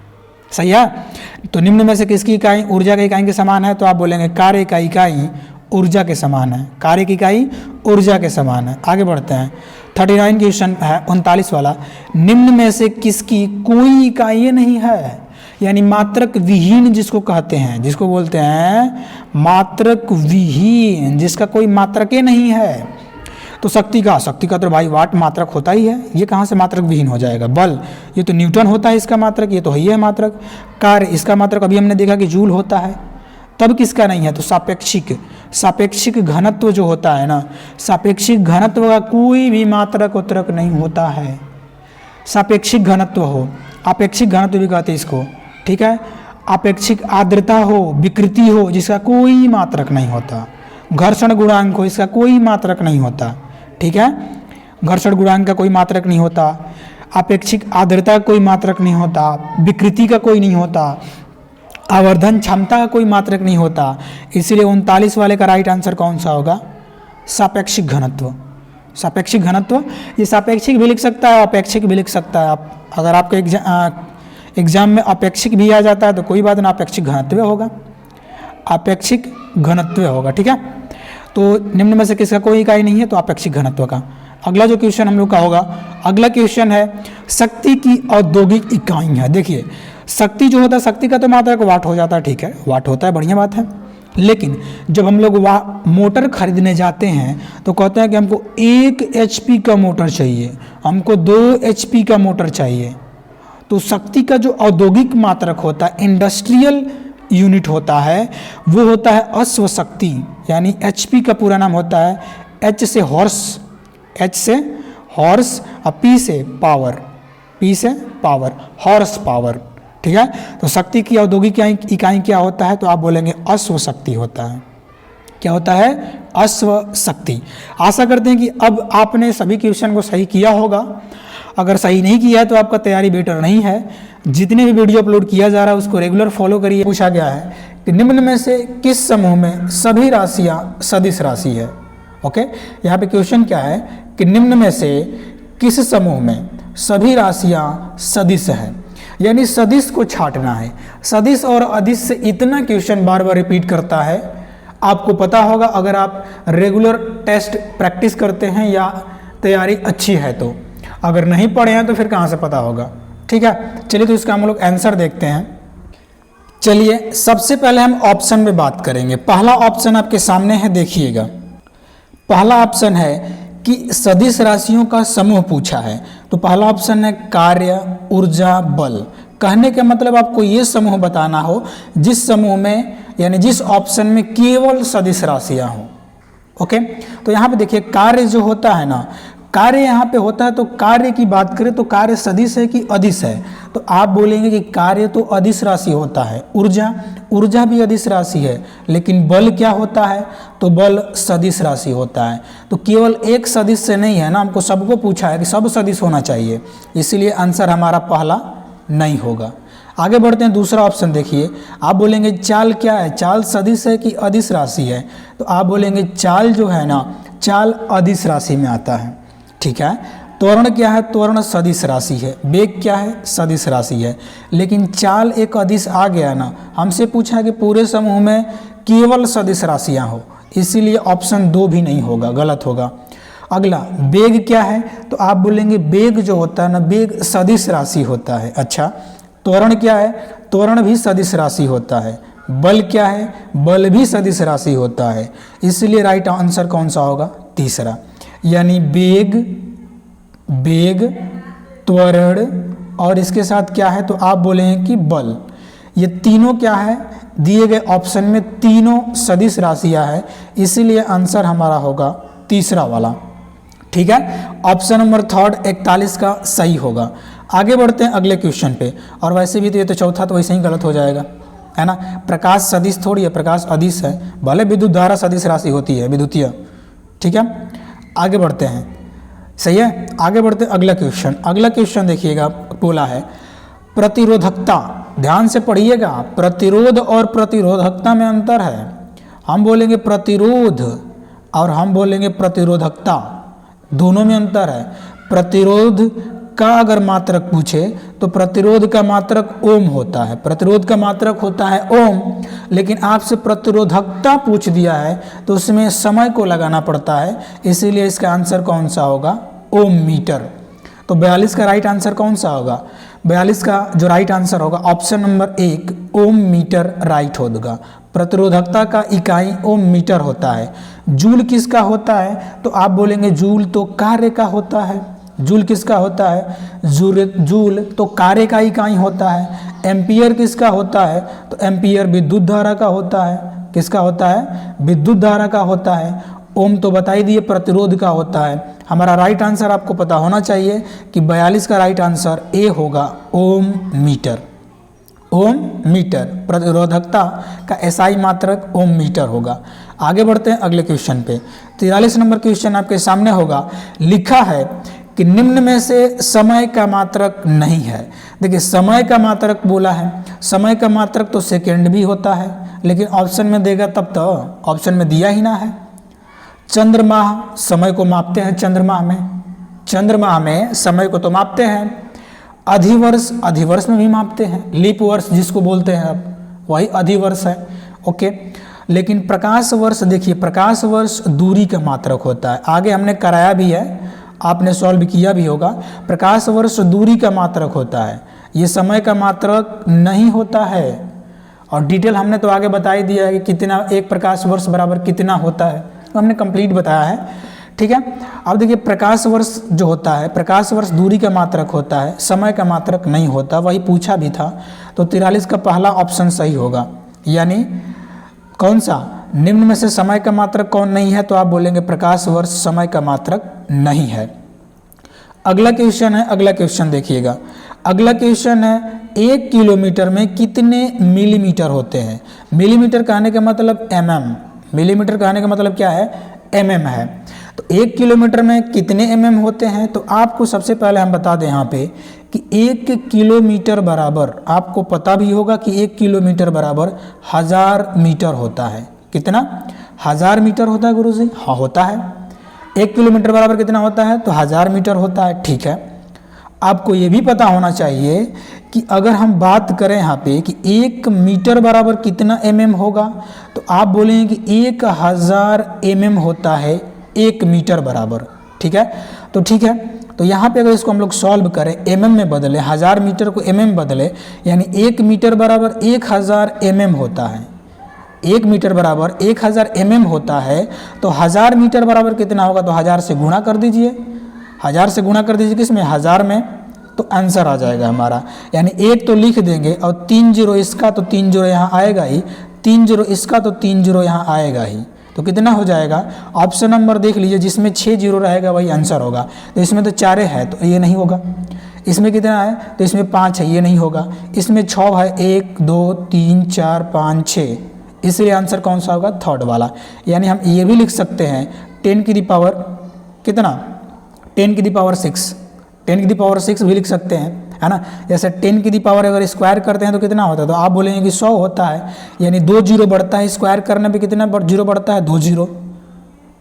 सही है। तो निम्न में से किसकी इकाई ऊर्जा के इकाई के समान है, तो आप बोलेंगे कार्य का इकाई ऊर्जा के समान है। कार्य की इकाई ऊर्जा के समान है। आगे बढ़ते हैं। 39 क्वेश्चन है 39 वाला, निम्न में से किसकी कोई इकाई नहीं है। यानी मात्रक विहीन जिसको कहते हैं, जिसको बोलते हैं मात्रक विहीन, जिसका कोई मात्रके नहीं है। तो शक्ति का तो भाई वाट मात्रक होता ही है, ये कहाँ से मात्रक विहीन हो जाएगा। बल, ये तो न्यूटन होता है इसका मात्रक, ये तो ही है मात्रक। कार्य, इसका मात्रक अभी हमने देखा कि जूल होता है। तब किसका नहीं है, तो सापेक्षिक घनत्व जो होता है ना, सापेक्षिक घनत्व का कोई भी मात्रक उतरक नहीं होता है। सापेक्षिक घनत्व हो, अपेक्षिक घनत्व भी कहते हैं इसको। ठीक है, अपेक्षिक आर्द्रता हो, विकृति हो, जिसका कोई मात्रक नहीं होता। घर्षण गुणांक हो, इसका कोई मात्रक नहीं होता। ठीक है, घर्षण गुणांक का कोई मात्रक नहीं होता। अपेक्षिक आर्द्रता का कोई मात्रक नहीं होता। विकृति का कोई नहीं होता। आवर्धन क्षमता का कोई मात्रक नहीं होता। इसलिए 39 वाले का राइट आंसर कौन सा होगा, सापेक्षिक घनत्व। सापेक्षिक घनत्व, ये सापेक्षिक भी लिख सकता है, अपेक्षिक भी लिख सकता है। आप अगर आपके एग्जाम में अपेक्षिक भी आ जाता है तो कोई बात ना, अपेक्षिक घनत्व होगा, अपेक्षिक घनत्व होगा। ठीक है, तो निम्न में से किसका कोई इकाई नहीं है, तो अपेक्षिक घनत्व का। अगला जो क्वेश्चन हम लोग का होगा, अगला क्वेश्चन है शक्ति की औद्योगिक इकाई है। देखिए, शक्ति जो होता है, शक्ति का तो मात्रक वाट हो जाता है। ठीक है, वाट होता है, बढ़िया बात है। लेकिन जब हम लोग मोटर खरीदने जाते हैं तो कहते हैं कि हमको 1 HP का मोटर चाहिए, हमको 2 HP का मोटर चाहिए। तो शक्ति का जो औद्योगिक मात्रक होता है, इंडस्ट्रियल यूनिट होता है, वो होता है अश्व शक्ति। यानी HP का पूरा नाम होता है H से हॉर्स और P से पावर, हॉर्स पावर। ठीक है, तो शक्ति की औद्योगिक इकाई क्या होता है, तो आप बोलेंगे अश्व शक्ति होता है। क्या होता है, अश्व शक्ति। आशा करते हैं कि अब आपने सभी क्वेश्चन को सही किया होगा। अगर सही नहीं किया है तो आपका तैयारी बेटर नहीं है। जितने भी वीडियो अपलोड किया जा रहा है उसको रेगुलर फॉलो करिए। पूछा गया है कि निम्न में से किस समूह में सभी राशियां सदिश राशि है। ओके, यहाँ पे क्वेश्चन क्या है कि निम्न में से किस समूह में सभी राशियां सदिश है, यानी सदिश को छांटना है। सदिश और अदिश से इतना क्वेश्चन बार बार रिपीट करता है, आपको पता होगा अगर आप रेगुलर टेस्ट प्रैक्टिस करते हैं या तैयारी अच्छी है तो। अगर नहीं पढ़े हैं तो फिर कहाँ से पता होगा। ठीक है, चलिए तो इसका हम लोग आंसर देखते हैं। चलिए सबसे पहले हम ऑप्शन में बात करेंगे। पहला ऑप्शन आपके सामने है, देखिएगा। पहला ऑप्शन है कि सदिश राशियों का समूह पूछा है, तो पहला ऑप्शन है कार्य, ऊर्जा, बल। कहने का मतलब आपको ये समूह बताना हो जिस समूह में यानी जिस ऑप्शन में केवल सदिश राशियां हो। ओके, तो यहाँ पे देखिए कार्य जो होता है ना, कार्य यहाँ पे होता है, तो कार्य की बात करें तो कार्य सदिश है कि अदिश है, तो आप बोलेंगे कि कार्य तो अदिश राशि होता है। ऊर्जा, ऊर्जा भी अदिश राशि है, लेकिन बल क्या होता है, तो बल सदिश राशि होता है। तो केवल एक सदिश से नहीं है ना, हमको सबको पूछा है कि सब सदिश होना चाहिए, इसीलिए आंसर हमारा पहला नहीं होगा। आगे बढ़ते हैं, दूसरा ऑप्शन देखिए। आप बोलेंगे चाल क्या है, चाल सदिश है कि अदिश राशि है, तो आप बोलेंगे चाल जो है ना, चाल अदिश राशि में आता है। ठीक है, त्वरण क्या है, त्वरण सदिश राशि है। वेग क्या है, सदिश राशि है। लेकिन चाल एक अदिश आ गया ना, हमसे पूछा कि पूरे समूह में केवल सदिश राशियां हो, इसीलिए ऑप्शन 2 भी नहीं होगा, गलत होगा। अगला वेग क्या है, तो आप बोलेंगे वेग जो होता है ना, वेग सदिश राशि होता है। अच्छा, त्वरण क्या है, त्वरण भी सदिश राशि होता है। बल क्या है, बल भी सदिश राशि होता है, इसलिए राइट आंसर कौन सा होगा, तीसरा, यानी वेग, वेग, त्वरण और इसके साथ क्या है, तो आप बोलेंगे कि बल। ये तीनों क्या है, दिए गए ऑप्शन में तीनों सदिश राशियां है, इसीलिए आंसर हमारा होगा तीसरा वाला। ठीक है, ऑप्शन नंबर 41 का सही होगा। आगे बढ़ते हैं अगले क्वेश्चन पे। और वैसे भी तो ये तो चौथा तो वैसे ही गलत हो जाएगा, है ना। प्रकाश सदिश थोड़ी है, प्रकाश अदिश है, भले विद्युत धारा सदिश राशि होती है, विद्युतीय। ठीक है, आगे बढ़ते हैं, सही है। आगे बढ़ते हैं अगला क्वेश्चन। अगला क्वेश्चन देखिएगा, बोला है प्रतिरोधकता। ध्यान से पढ़िएगा, प्रतिरोध और प्रतिरोधकता में अंतर है। हम बोलेंगे प्रतिरोध और हम बोलेंगे प्रतिरोधकता, दोनों में अंतर है। प्रतिरोध का अगर मात्रक पूछे तो प्रतिरोध का मात्रक ओम होता है, प्रतिरोध का मात्रक होता है ओम, लेकिन आपसे प्रतिरोधकता पूछ दिया है तो उसमें समय को लगाना पड़ता है, इसीलिए इसका आंसर कौन सा होगा, ओम मीटर। तो 42 का राइट आंसर कौन सा होगा, 42 का जो राइट आंसर होगा ऑप्शन नंबर 1 ओम मीटर राइट होगा। प्रतिरोधकता का इकाई ओम मीटर होता है। जूल किसका होता है, तो आप बोलेंगे जूल तो कार्य का होता है। जूल किसका होता है, जूल तो कार्य का इकाई होता है। एम्पियर किसका होता है, तो एम्पियर विद्युत धारा का होता है। किसका होता है, विद्युत धारा का होता है। ओम तो बता ही दिए प्रतिरोध का होता है। हमारा राइट आंसर आपको पता होना चाहिए कि 42 का राइट आंसर ए होगा, ओम मीटर। ओम मीटर, प्रतिरोधकता का एसआई मात्रक ओम मीटर होगा। आगे बढ़ते हैं अगले क्वेश्चन पे। 43 नंबर क्वेश्चन आपके सामने होगा। लिखा है कि निम्न में से समय का मात्रक नहीं है। देखिए समय का मात्रक बोला है, समय का मात्रक तो सेकेंड भी होता है, लेकिन ऑप्शन में देगा तब तो, ऑप्शन में दिया ही ना है। चंद्रमाह समय को मापते हैं, चंद्रमाह में समय को तो मापते हैं। अधिवर्ष, अधिवर्ष में भी मापते हैं। लीप वर्ष जिसको बोलते हैं आप, वही अधिवर्ष है। ओके, लेकिन प्रकाश वर्ष, देखिए प्रकाश वर्ष दूरी का मात्रक होता है। आगे हमने कराया भी है, आपने सॉल्व किया भी होगा। प्रकाश वर्ष दूरी का मात्रक होता है, ये समय का मात्रक नहीं होता है। और डिटेल हमने तो आगे बता ही दिया है कि कितना एक प्रकाश वर्ष बराबर कितना होता है, तो हमने कंप्लीट बताया है। ठीक है, अब देखिए प्रकाश वर्ष जो होता है, प्रकाश वर्ष दूरी का मात्रक होता है, समय का मात्रक नहीं होता, वही पूछा भी था। तो 43 का पहला ऑप्शन सही होगा। यानी कौन सा, निम्न में से समय का मात्रक कौन नहीं है, तो आप बोलेंगे प्रकाश वर्ष समय का मात्रक नहीं है। अगला क्वेश्चन है, अगला क्वेश्चन देखिएगा। अगला क्वेश्चन है 1 किलोमीटर में कितने मिलीमीटर होते हैं। मिलीमीटर कहने का मतलब mm, मिलीमीटर कहने का मतलब क्या है, mm है। तो 1 किलोमीटर में कितने mm होते हैं, तो आपको सबसे पहले हम बता दें यहाँ पे कि 1 किलोमीटर बराबर, आपको पता भी होगा कि 1 किलोमीटर बराबर 1000 मीटर होता है। कितना, 1000 मीटर होता है गुरुजी? हाँ होता है। 1 किलोमीटर बराबर कितना होता है, तो 1000 मीटर होता है। ठीक है, आपको ये भी पता होना चाहिए कि अगर हम बात करें यहाँ पे कि 1 मीटर बराबर कितना mm होगा, तो आप बोलेंगे कि 1000 mm होता है 1 मीटर बराबर। ठीक है, तो यहाँ पे अगर इसको हम लोग सॉल्व करें, mm में बदले, 1000 मीटर को mm बदले, यानी 1 मीटर बराबर 1000 mm होता है। 1 मीटर बराबर 1000 mm होता है, तो 1000 मीटर बराबर कितना होगा, तो 1000 से गुणा कर दीजिए। 1000 से गुणा कर दीजिए किसमें, 1000 में, तो आंसर आ जाएगा हमारा। यानी 1 तो लिख देंगे और 3 जीरो इसका, तो 3 जीरो यहाँ आएगा ही, 3 जीरो इसका, तो 3 जीरो यहाँ आएगा ही। तो कितना हो जाएगा, ऑप्शन नंबर देख लीजिए, जिसमें 6 जीरो रहेगा वही आंसर होगा। तो इसमें तो 4 है, तो ये नहीं होगा। इसमें कितना है, तो इसमें 5 है, ये नहीं होगा। इसमें 6 है, 1 2 3 4 5 6, इसलिए आंसर कौन सा होगा, थर्ड वाला। यानी हम ये भी लिख सकते हैं 10 की दी पावर कितना, 10 की दी पावर 6, 10 की दी पावर 6 भी लिख सकते हैं, है ना। जैसे 10 की दी पावर अगर स्क्वायर करते हैं तो कितना होता है, तो आप बोलेंगे कि 100 होता है। यानी 2 जीरो बढ़ता है, स्क्वायर करने पे कितना जीरो बढ़ता है, 2 जीरो।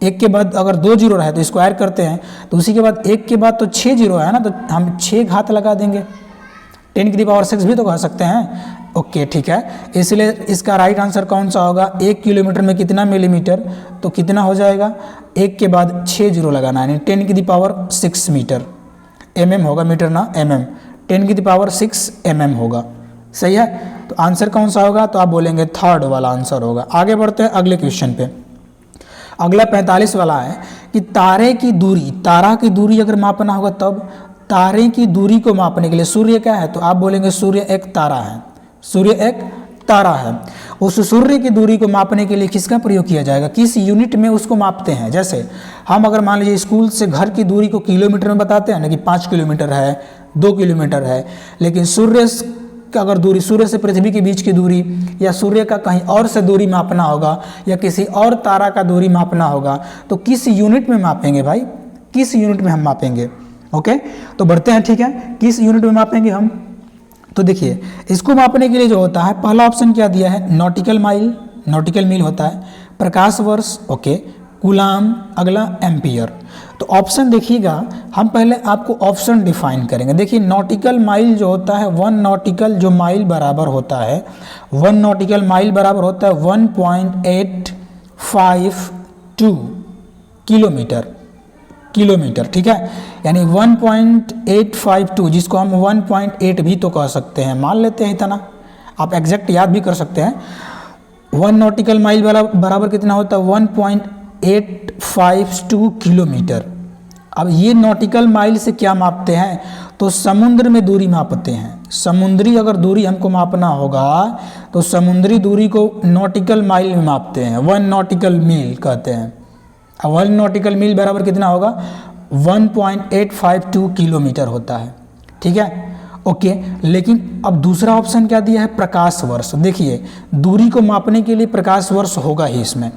1 के बाद अगर 2 जीरो रहे तो स्क्वायर करते हैं, तो उसी के बाद 1 के बाद तो 6 जीरो है ना, तो हम 6 घात लगा देंगे। 10 की दी पावर 6 भी तो कह सकते हैं। ओके ठीक है, इसलिए इसका राइट आंसर कौन सा होगा, 1 किलोमीटर में कितना मिलीमीटर, तो कितना हो जाएगा, 1 के बाद 6 जीरो लगाना है, यानी 10 की दी पावर 6 मीटर, mm होगा, मीटर ना mm, 10 की दी पावर 6 mm होगा। सही है, तो आंसर कौन सा होगा, तो आप बोलेंगे थर्ड वाला आंसर होगा। आगे बढ़ते हैं अगले क्वेश्चन पे। अगला 45 वाला है कि तारे की दूरी, तारा की दूरी अगर मापना होगा तब, तारे की दूरी को मापने के लिए, सूर्य क्या है, तो आप बोलेंगे सूर्य एक तारा है, सूर्य एक तारा है। उस सूर्य की दूरी को मापने के लिए किसका प्रयोग किया जाएगा, किस यूनिट में उसको मापते हैं। जैसे हम अगर मान लीजिए स्कूल से घर की दूरी को किलोमीटर में बताते हैं ना, कि 5 किलोमीटर है, 2 किलोमीटर है, लेकिन सूर्य का अगर दूरी, सूर्य से पृथ्वी के बीच की दूरी, या सूर्य का कहीं और से दूरी मापना होगा, या किसी और तारा का दूरी मापना होगा, तो किस यूनिट में मापेंगे भाई, किस यूनिट में हम मापेंगे। ओके, तो बढ़ते हैं। ठीक है, किस यूनिट में मापेंगे हम, तो देखिए इसको मापने के लिए जो होता है, पहला ऑप्शन क्या दिया है, नॉटिकल माइल, नॉटिकल मील होता है, प्रकाश वर्ष, ओके, कूलाम, अगला एम्पियर। तो ऑप्शन देखिएगा, हम पहले आपको ऑप्शन डिफाइन करेंगे। देखिए नॉटिकल माइल जो होता है, 1 नॉटिकल जो माइल बराबर होता है, 1 नॉटिकल माइल बराबर होता है 1.852 किलोमीटर। ठीक है, यानी 1.852, जिसको हम 1.8 भी तो कह सकते हैं, मान लेते हैं इतना, आप एग्जैक्ट याद भी कर सकते हैं। 1 नॉटिकल माइल बराबर कितना होता है, 1.852 किलोमीटर। अब ये नॉटिकल माइल से क्या मापते हैं, तो समुद्र में दूरी मापते हैं। समुद्री अगर दूरी हमको मापना होगा तो समुद्री दूरी को नॉटिकल माइल में मापते हैं, 1 नॉटिकल मील कहते हैं। अब 1 नॉटिकल मील बराबर कितना होगा, 1.852 किलोमीटर होता है। ठीक है, ओके। लेकिन अब दूसरा ऑप्शन क्या दिया है, प्रकाश वर्ष। देखिए दूरी को मापने के लिए प्रकाश वर्ष होगा ही इसमें,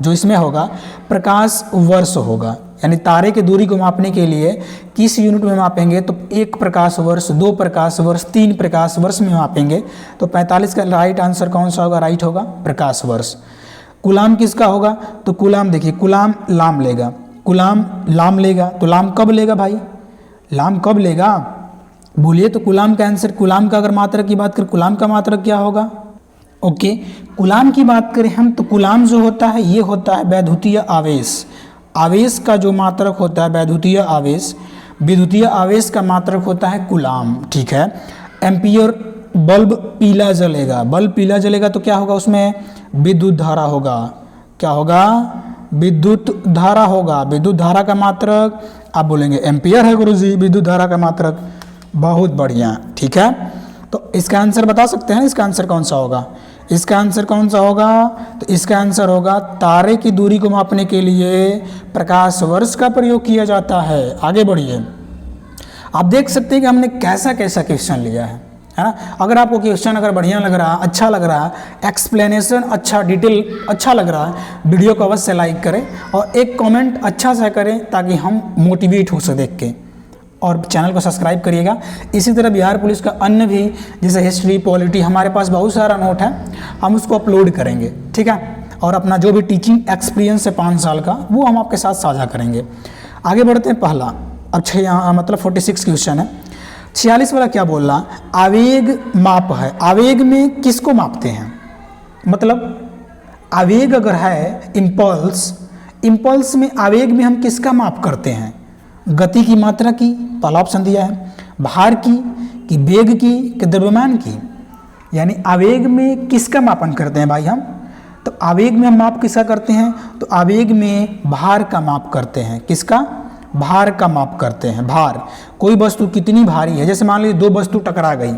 जो इसमें होगा प्रकाश वर्ष होगा। यानी तारे की दूरी को मापने के लिए किस यूनिट में मापेंगे, तो 1 प्रकाश वर्ष, 2 प्रकाश वर्ष, 3 प्रकाश वर्ष में मापेंगे। तो 45 का राइट आंसर कौन सा होगा, राइट होगा प्रकाश वर्ष। कूलाम किसका होगा, तो कूलाम देखिए, कूलाम लाम लेगा, कूलाम लाम लेगा, तो लाम कब लेगा भाई, लाम कब लेगा, बोलिए। तो कूलाम का आंसर, कूलाम का अगर मात्रक की बात करें, कूलाम का मात्रक क्या होगा, ओके। कूलाम की बात करें हम, तो कूलाम जो होता है ये होता है वैद्युतीय आवेश। आवेश का जो मात्रक होता है वैद्युतीय आवेश, विद्युतीय आवेश का मात्रक होता है कूलाम। ठीक है, एम्पियर, बल्ब पीला जलेगा, बल्ब पीला जलेगा तो क्या होगा, उसमें विद्युत धारा होगा। क्या होगा, विद्युत धारा होगा। विद्युत धारा का मात्रक आप बोलेंगे एम्पियर है गुरुजी, विद्युत धारा का मात्रक। बहुत बढ़िया, ठीक है। तो इसका आंसर बता सकते हैं, इसका आंसर कौन सा होगा, इसका आंसर कौन सा होगा, तो इसका आंसर होगा तारे की दूरी को मापने के लिए प्रकाश वर्ष का प्रयोग किया जाता है। आगे बढ़िए, आप देख सकते हैं कि हमने कैसा कैसा क्वेश्चन लिया है है ना। अगर आपको क्वेश्चन अगर बढ़िया लग रहा है, अच्छा लग रहा है, एक्सप्लेनेशन अच्छा, डिटेल अच्छा लग रहा है, वीडियो को अवश्य लाइक करें और एक कमेंट अच्छा सा करें ताकि हम मोटिवेट हो सके देख के, और चैनल को सब्सक्राइब करिएगा। इसी तरह बिहार पुलिस का अन्य भी जैसे हिस्ट्री, पॉलिटी, हमारे पास बहुत सारा नोट है, हम उसको अपलोड करेंगे, ठीक है। और अपना जो भी टीचिंग एक्सपीरियंस है 5 साल का, वो हम आपके साथ साझा करेंगे। आगे बढ़ते हैं। पहला अब 6 यहाँ मतलब 46 क्वेश्चन है। 46 वाला क्या बोल रहा, आवेग माप है। आवेग में किसको मापते हैं, मतलब आवेग अगर है इम्पल्स, इम्पल्स में आवेग में हम किसका माप करते हैं, गति की मात्रा की, पहला ऑप्शन दिया है, भार की, कि वेग की, कि द्रव्यमान की। यानी आवेग में किसका मापन करते हैं भाई हम, तो आवेग में हम माप किसका करते हैं, तो आवेग में भार का माप करते हैं। किसका, भार का माप करते हैं। भार, कोई वस्तु कितनी भारी है, जैसे मान लीजिए 2 वस्तु टकरा गई,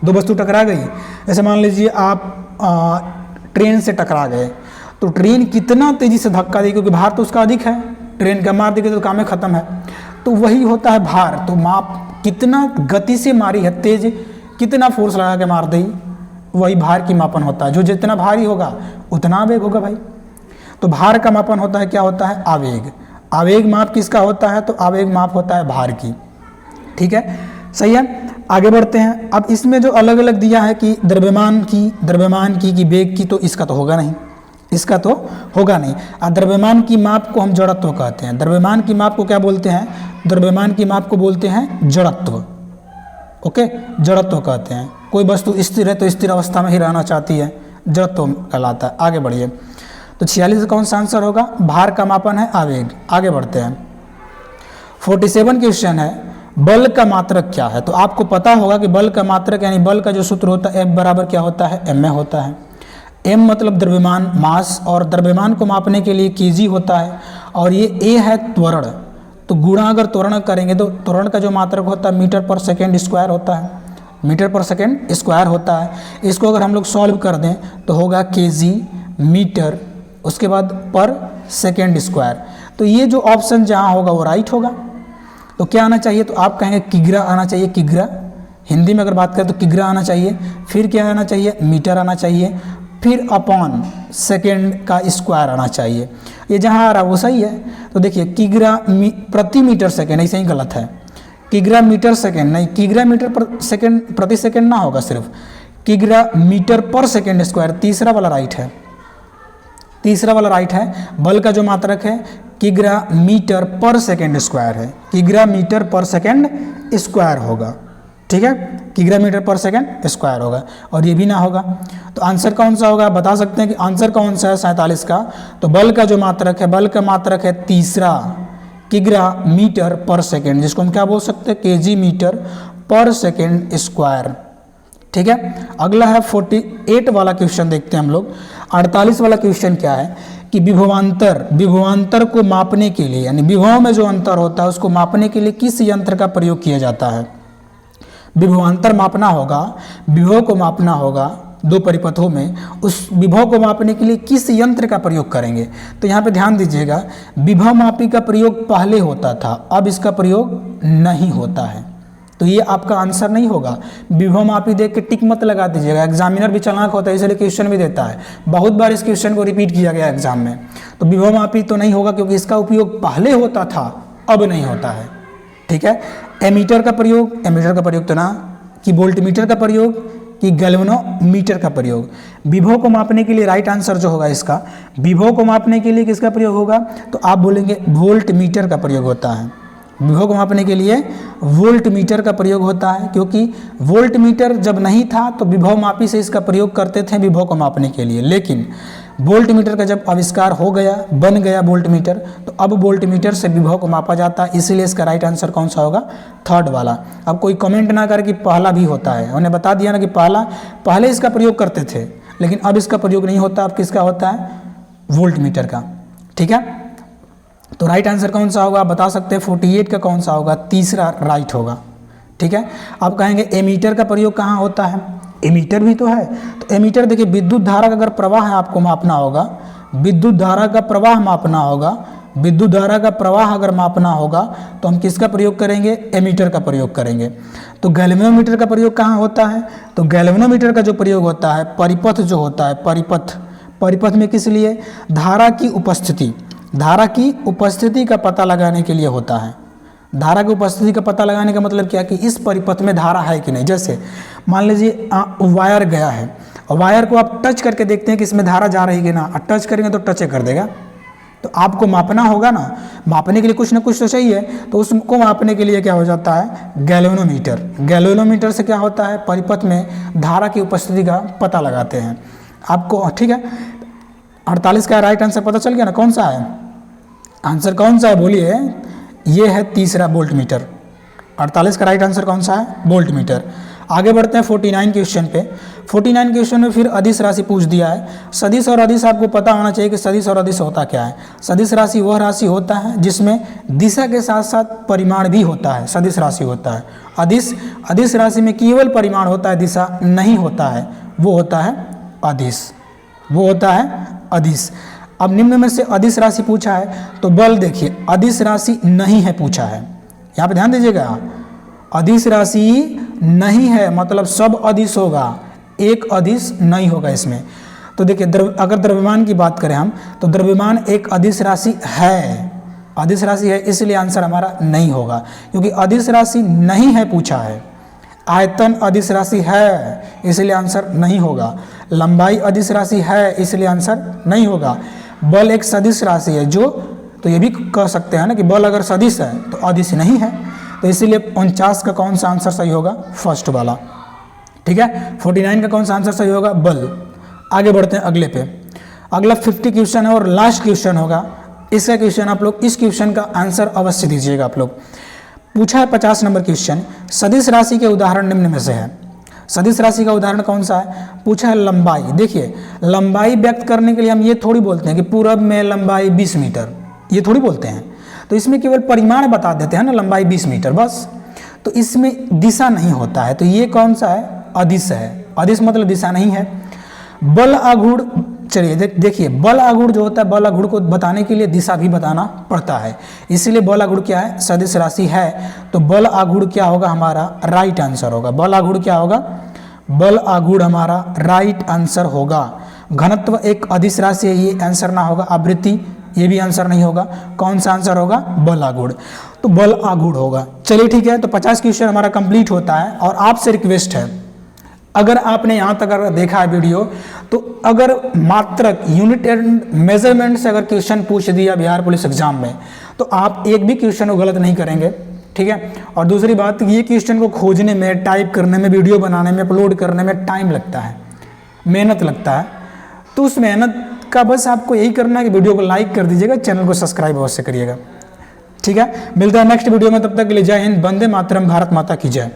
2 वस्तु टकरा गई, जैसे मान लीजिए आप ट्रेन से टकरा गए, तो ट्रेन कितना तेजी से धक्का देगी, क्योंकि भार तो उसका अधिक है, ट्रेन का मार देगी तो काम खत्म है, तो वही होता है भार। तो माप कितना गति से मारी है, तेज कितना फोर्स लगा के मार दी, वही भार की मापन होता है। जो जितना भारी होगा उतना आवेग होगा भाई। तो भार का मापन होता है, क्या होता है, आवेग। आवेग माप किसका होता है, तो आवेग माप होता है भार की, ठीक है, सही है। आगे बढ़ते हैं। अब इसमें जो अलग अलग दिया है कि द्रव्यमान की, कि वेग की, तो इसका तो होगा नहीं, इसका तो होगा नहीं। द्रव्यमान की माप को हम जड़त्व कहते हैं। द्रव्यमान की माप को क्या बोलते हैं, द्रव्यमान की माप को बोलते हैं जड़त्व, ओके, जड़त्व कहते हैं। कोई वस्तु स्थिर है तो स्थिर अवस्था में ही रहना चाहती है, जड़त्व कहलाता है। आगे बढ़िए। तो 46 का कौन सा आंसर होगा, भार का मापन है आवेग। आगे बढ़ते हैं। 47 क्वेश्चन है, बल का मात्रक क्या है। तो आपको पता होगा कि बल का मात्रक यानी बल का जो सूत्र होता है F बराबर क्या होता है, m में होता है। m मतलब द्रव्यमान, मास, और द्रव्यमान को मापने के लिए kg होता है, और ये a है त्वरण। तो गुणा अगर त्वरण करेंगे तो त्वरण का जो मात्रक होता है मीटर पर सेकेंड स्क्वायर होता है, मीटर पर सेकेंड स्क्वायर होता है। इसको अगर हम लोग सॉल्व कर दें तो होगा kg मीटर, उसके बाद पर सेकेंड स्क्वायर। तो ये जो ऑप्शन जहाँ होगा वो राइट होगा। तो क्या आना चाहिए, तो आप कहेंगे किग्रा आना चाहिए, किग्रा। हिंदी में अगर बात करें तो किग्रा आना चाहिए, फिर क्या आना चाहिए, मीटर आना चाहिए, फिर अपॉन सेकेंड का स्क्वायर आना चाहिए। ये जहाँ आ रहा वो सही है। तो देखिए किग्रा प्रति मीटर सेकेंड, ऐसे ही गलत है, किग्रा मीटर सेकेंड नहीं, किग्रा मीटर पर सेकेंड प्रति सेकेंड ना होगा, सिर्फ किग्रा मीटर पर सेकेंड स्क्वायर, तीसरा वाला राइट है, तीसरा वाला राइट है। बल का जो मात्रक है किग्रा मीटर पर सेकेंड स्क्वायर है, किग्रा मीटर पर सेकेंड स्क्वायर होगा, ठीक है, किग्रा मीटर पर सेकेंड स्क्वायर होगा, और ये भी ना होगा। तो आंसर कौन सा होगा, बता सकते हैं कि आंसर कौन सा है 47 का। तो बल का जो मात्रक है, बल का मात्रक है तीसरा, किग्रा मीटर पर सेकेंड, जिसको हम क्या बोल सकते हैं, केजी मीटर पर सेकेंड स्क्वायर, ठीक है। अगला है 48 वाला क्वेश्चन देखते हैं हम लोग। 48 वाला क्वेश्चन क्या है कि विभवांतर को मापने के लिए, यानी विभव में जो अंतर होता है उसको मापने के लिए किस यंत्र का प्रयोग किया जाता है। विभवांतर मापना होगा, विभव को मापना होगा 2 परिपथों में, उस विभव को मापने के लिए किस यंत्र का प्रयोग करेंगे। तो यहाँ पे ध्यान दीजिएगा, विभव मापी का प्रयोग पहले होता था, अब इसका प्रयोग नहीं होता है। तो ये आपका आंसर नहीं होगा। विभव मापी देख के टिक मत लगा दीजिएगा, एग्जामिनर भी चालाक होता है इसलिए क्वेश्चन भी देता है, बहुत बार इस क्वेश्चन को रिपीट किया गया एग्जाम में। तो विभव मापी तो नहीं होगा क्योंकि इसका उपयोग पहले होता था, अब नहीं होता है, ठीक है। एमीटर का प्रयोग, एमीटर का प्रयोग तो ना, कि वोल्टमीटर का प्रयोग, कि गैल्वेनोमीटर का प्रयोग। विभव को मापने के लिए राइट आंसर जो होगा इसका, विभव को मापने के लिए किसका प्रयोग होगा, तो आप बोलेंगे वोल्टमीटर का प्रयोग होता है। विभव को मापने के लिए वोल्टमीटर का प्रयोग होता है, क्योंकि वोल्टमीटर जब नहीं था तो विभव मापी से इसका प्रयोग करते थे विभव को मापने के लिए, लेकिन वोल्टमीटर का जब आविष्कार हो गया, बन गया वोल्टमीटर, तो अब वोल्टमीटर से विभव को मापा जाता है। इसीलिए इसका राइट आंसर कौन सा होगा, थर्ड वाला। अब कोई कमेंट ना करे कि पहला भी होता है, उन्हें बता दिया ना कि पहले इसका प्रयोग करते थे, लेकिन अब इसका प्रयोग नहीं होता। अब किसका होता है, वोल्टमीटर का, ठीक है। तो राइट आंसर कौन सा होगा, बता सकते हैं 48 का कौन सा होगा, तीसरा राइट होगा, ठीक है। आप कहेंगे एमीटर का प्रयोग कहाँ होता है, एमीटर भी तो है। तो एमीटर देखिए, विद्युत धारा का अगर प्रवाह आपको मापना होगा, विद्युत धारा का प्रवाह मापना होगा, विद्युत धारा का प्रवाह अगर मापना होगा तो हम किसका प्रयोग करेंगे? एमीटर का प्रयोग करेंगे। तो गैल्वेनोमीटर का प्रयोग कहाँ होता है? तो गैल्वेनोमीटर का जो प्रयोग होता है, परिपथ जो होता है, परिपथ में किस लिए? धारा की उपस्थिति का पता लगाने के लिए होता है। धारा की उपस्थिति का पता लगाने का मतलब क्या कि इस परिपथ में धारा है कि नहीं। जैसे मान लीजिए वायर गया है, वायर को आप टच करके देखते हैं कि इसमें धारा जा रही है कि ना, टच करेंगे तो टच कर देगा। तो आपको मापना होगा ना, मापने के लिए कुछ ना कुछ तो चाहिए, तो उसको मापने के लिए क्या हो जाता है? गैल्वेनोमीटर से क्या होता है? परिपथ में धारा की उपस्थिति का पता लगाते हैं आपको। ठीक है, 48 का राइट आंसर पता चल गया ना, कौन सा है आंसर? कौन सा है बोलिए? ये है तीसरा, वोल्ट मीटर। 48 का राइट आंसर कौन सा है? Volt meter. आगे बढ़ते हैं 49 क्वेश्चन पे। 49 क्वेश्चन में फिर अदिश राशि पूछ दिया है। सदिश और अदिश आपको पता होना चाहिए कि सदिश और अदिश होता क्या है। सदिश राशि वह राशि होता है जिसमें दिशा के साथ साथ परिमाण भी होता है, सदिश राशि होता है। अदिश राशि में केवल परिमाण होता है, दिशा नहीं होता है, वो होता है अदिश। अब निम्न में से अदिश राशि पूछा है तो बल देखिए, अदिश राशि नहीं है पूछा है, यहाँ पे ध्यान दीजिएगा। अदिश राशि नहीं है मतलब सब अदिश होगा, एक अदिश नहीं होगा इसमें। तो देखिए अगर द्रव्यमान की बात करें हम, तो द्रव्यमान एक अदिश राशि है, इसलिए आंसर हमारा नहीं होगा, क्योंकि अदिश राशि नहीं है पूछा है। आयतन अदिश राशि है, इसलिए आंसर नहीं होगा। लंबाई अदिश राशि है, इसलिए आंसर नहीं होगा। बल एक सदिश राशि है, जो तो ये भी कह सकते हैं ना कि बल अगर सदिश है तो अदिश नहीं है, तो इसीलिए 49 का कौन सा आंसर सही होगा? फर्स्ट वाला। ठीक है, 49 का कौन सा आंसर सही होगा? बल। आगे बढ़ते हैं अगले पे। अगला 50 क्वेश्चन है और लास्ट क्वेश्चन होगा। इसका क्वेश्चन आप लोग, इस क्वेश्चन का आंसर अवश्य दीजिएगा आप लोग। पूछा है 50 नंबर क्वेश्चन, सदिश राशि के उदाहरण निम्न में से है। सदिश राशि का उदाहरण कौन सा है? पूछा है लंबाई। देखिए लंबाई व्यक्त करने के लिए हम ये थोड़ी बोलते हैं कि पूरब में लंबाई 20 मीटर, ये थोड़ी बोलते हैं। तो इसमें केवल परिमाण बता देते हैं ना, लंबाई 20 मीटर बस। तो इसमें दिशा नहीं होता है, तो ये कौन सा है? अदिश है। अदिश मतलब दिशा नहीं है। बल आघूर्ण, चलिए देखिए बल आघूर्ण जो होता है, बल आघूर्ण को बताने के लिए दिशा भी बताना पड़ता है, इसीलिए बल आघूर्ण क्या है? सदिश राशि है, तो बल आघूर्ण क्या होगा? हमारा राइट आंसर होगा। बल आघूर्ण क्या होगा? बल आघूर्ण हमारा राइट आंसर होगा। घनत्व एक अदिश राशि है, ये आंसर ना होगा। आवृत्ति, ये भी आंसर नहीं होगा। कौन सा आंसर होगा? बल आघूर्ण, तो बल आघूर्ण होगा। चलिए ठीक है, तो 50 क्वेश्चन हमारा कंप्लीट होता है। और आपसे रिक्वेस्ट है, अगर आपने यहाँ तक अगर देखा है वीडियो, तो अगर मात्रक यूनिट एंड मेजरमेंट से अगर क्वेश्चन पूछ दिया बिहार पुलिस एग्जाम में, तो आप एक भी क्वेश्चन को गलत नहीं करेंगे। ठीक है, और दूसरी बात, ये क्वेश्चन को खोजने में, टाइप करने में, वीडियो बनाने में, अपलोड करने में टाइम लगता है, मेहनत लगता है। तो उस मेहनत का बस आपको यही करना है कि वीडियो को लाइक कर दीजिएगा, चैनल को सब्सक्राइब अवश्य करिएगा। ठीक है, मिलता है नेक्स्ट वीडियो में, तब तक के लिए जय हिंद, वंदे मातरम, भारत माता की जय।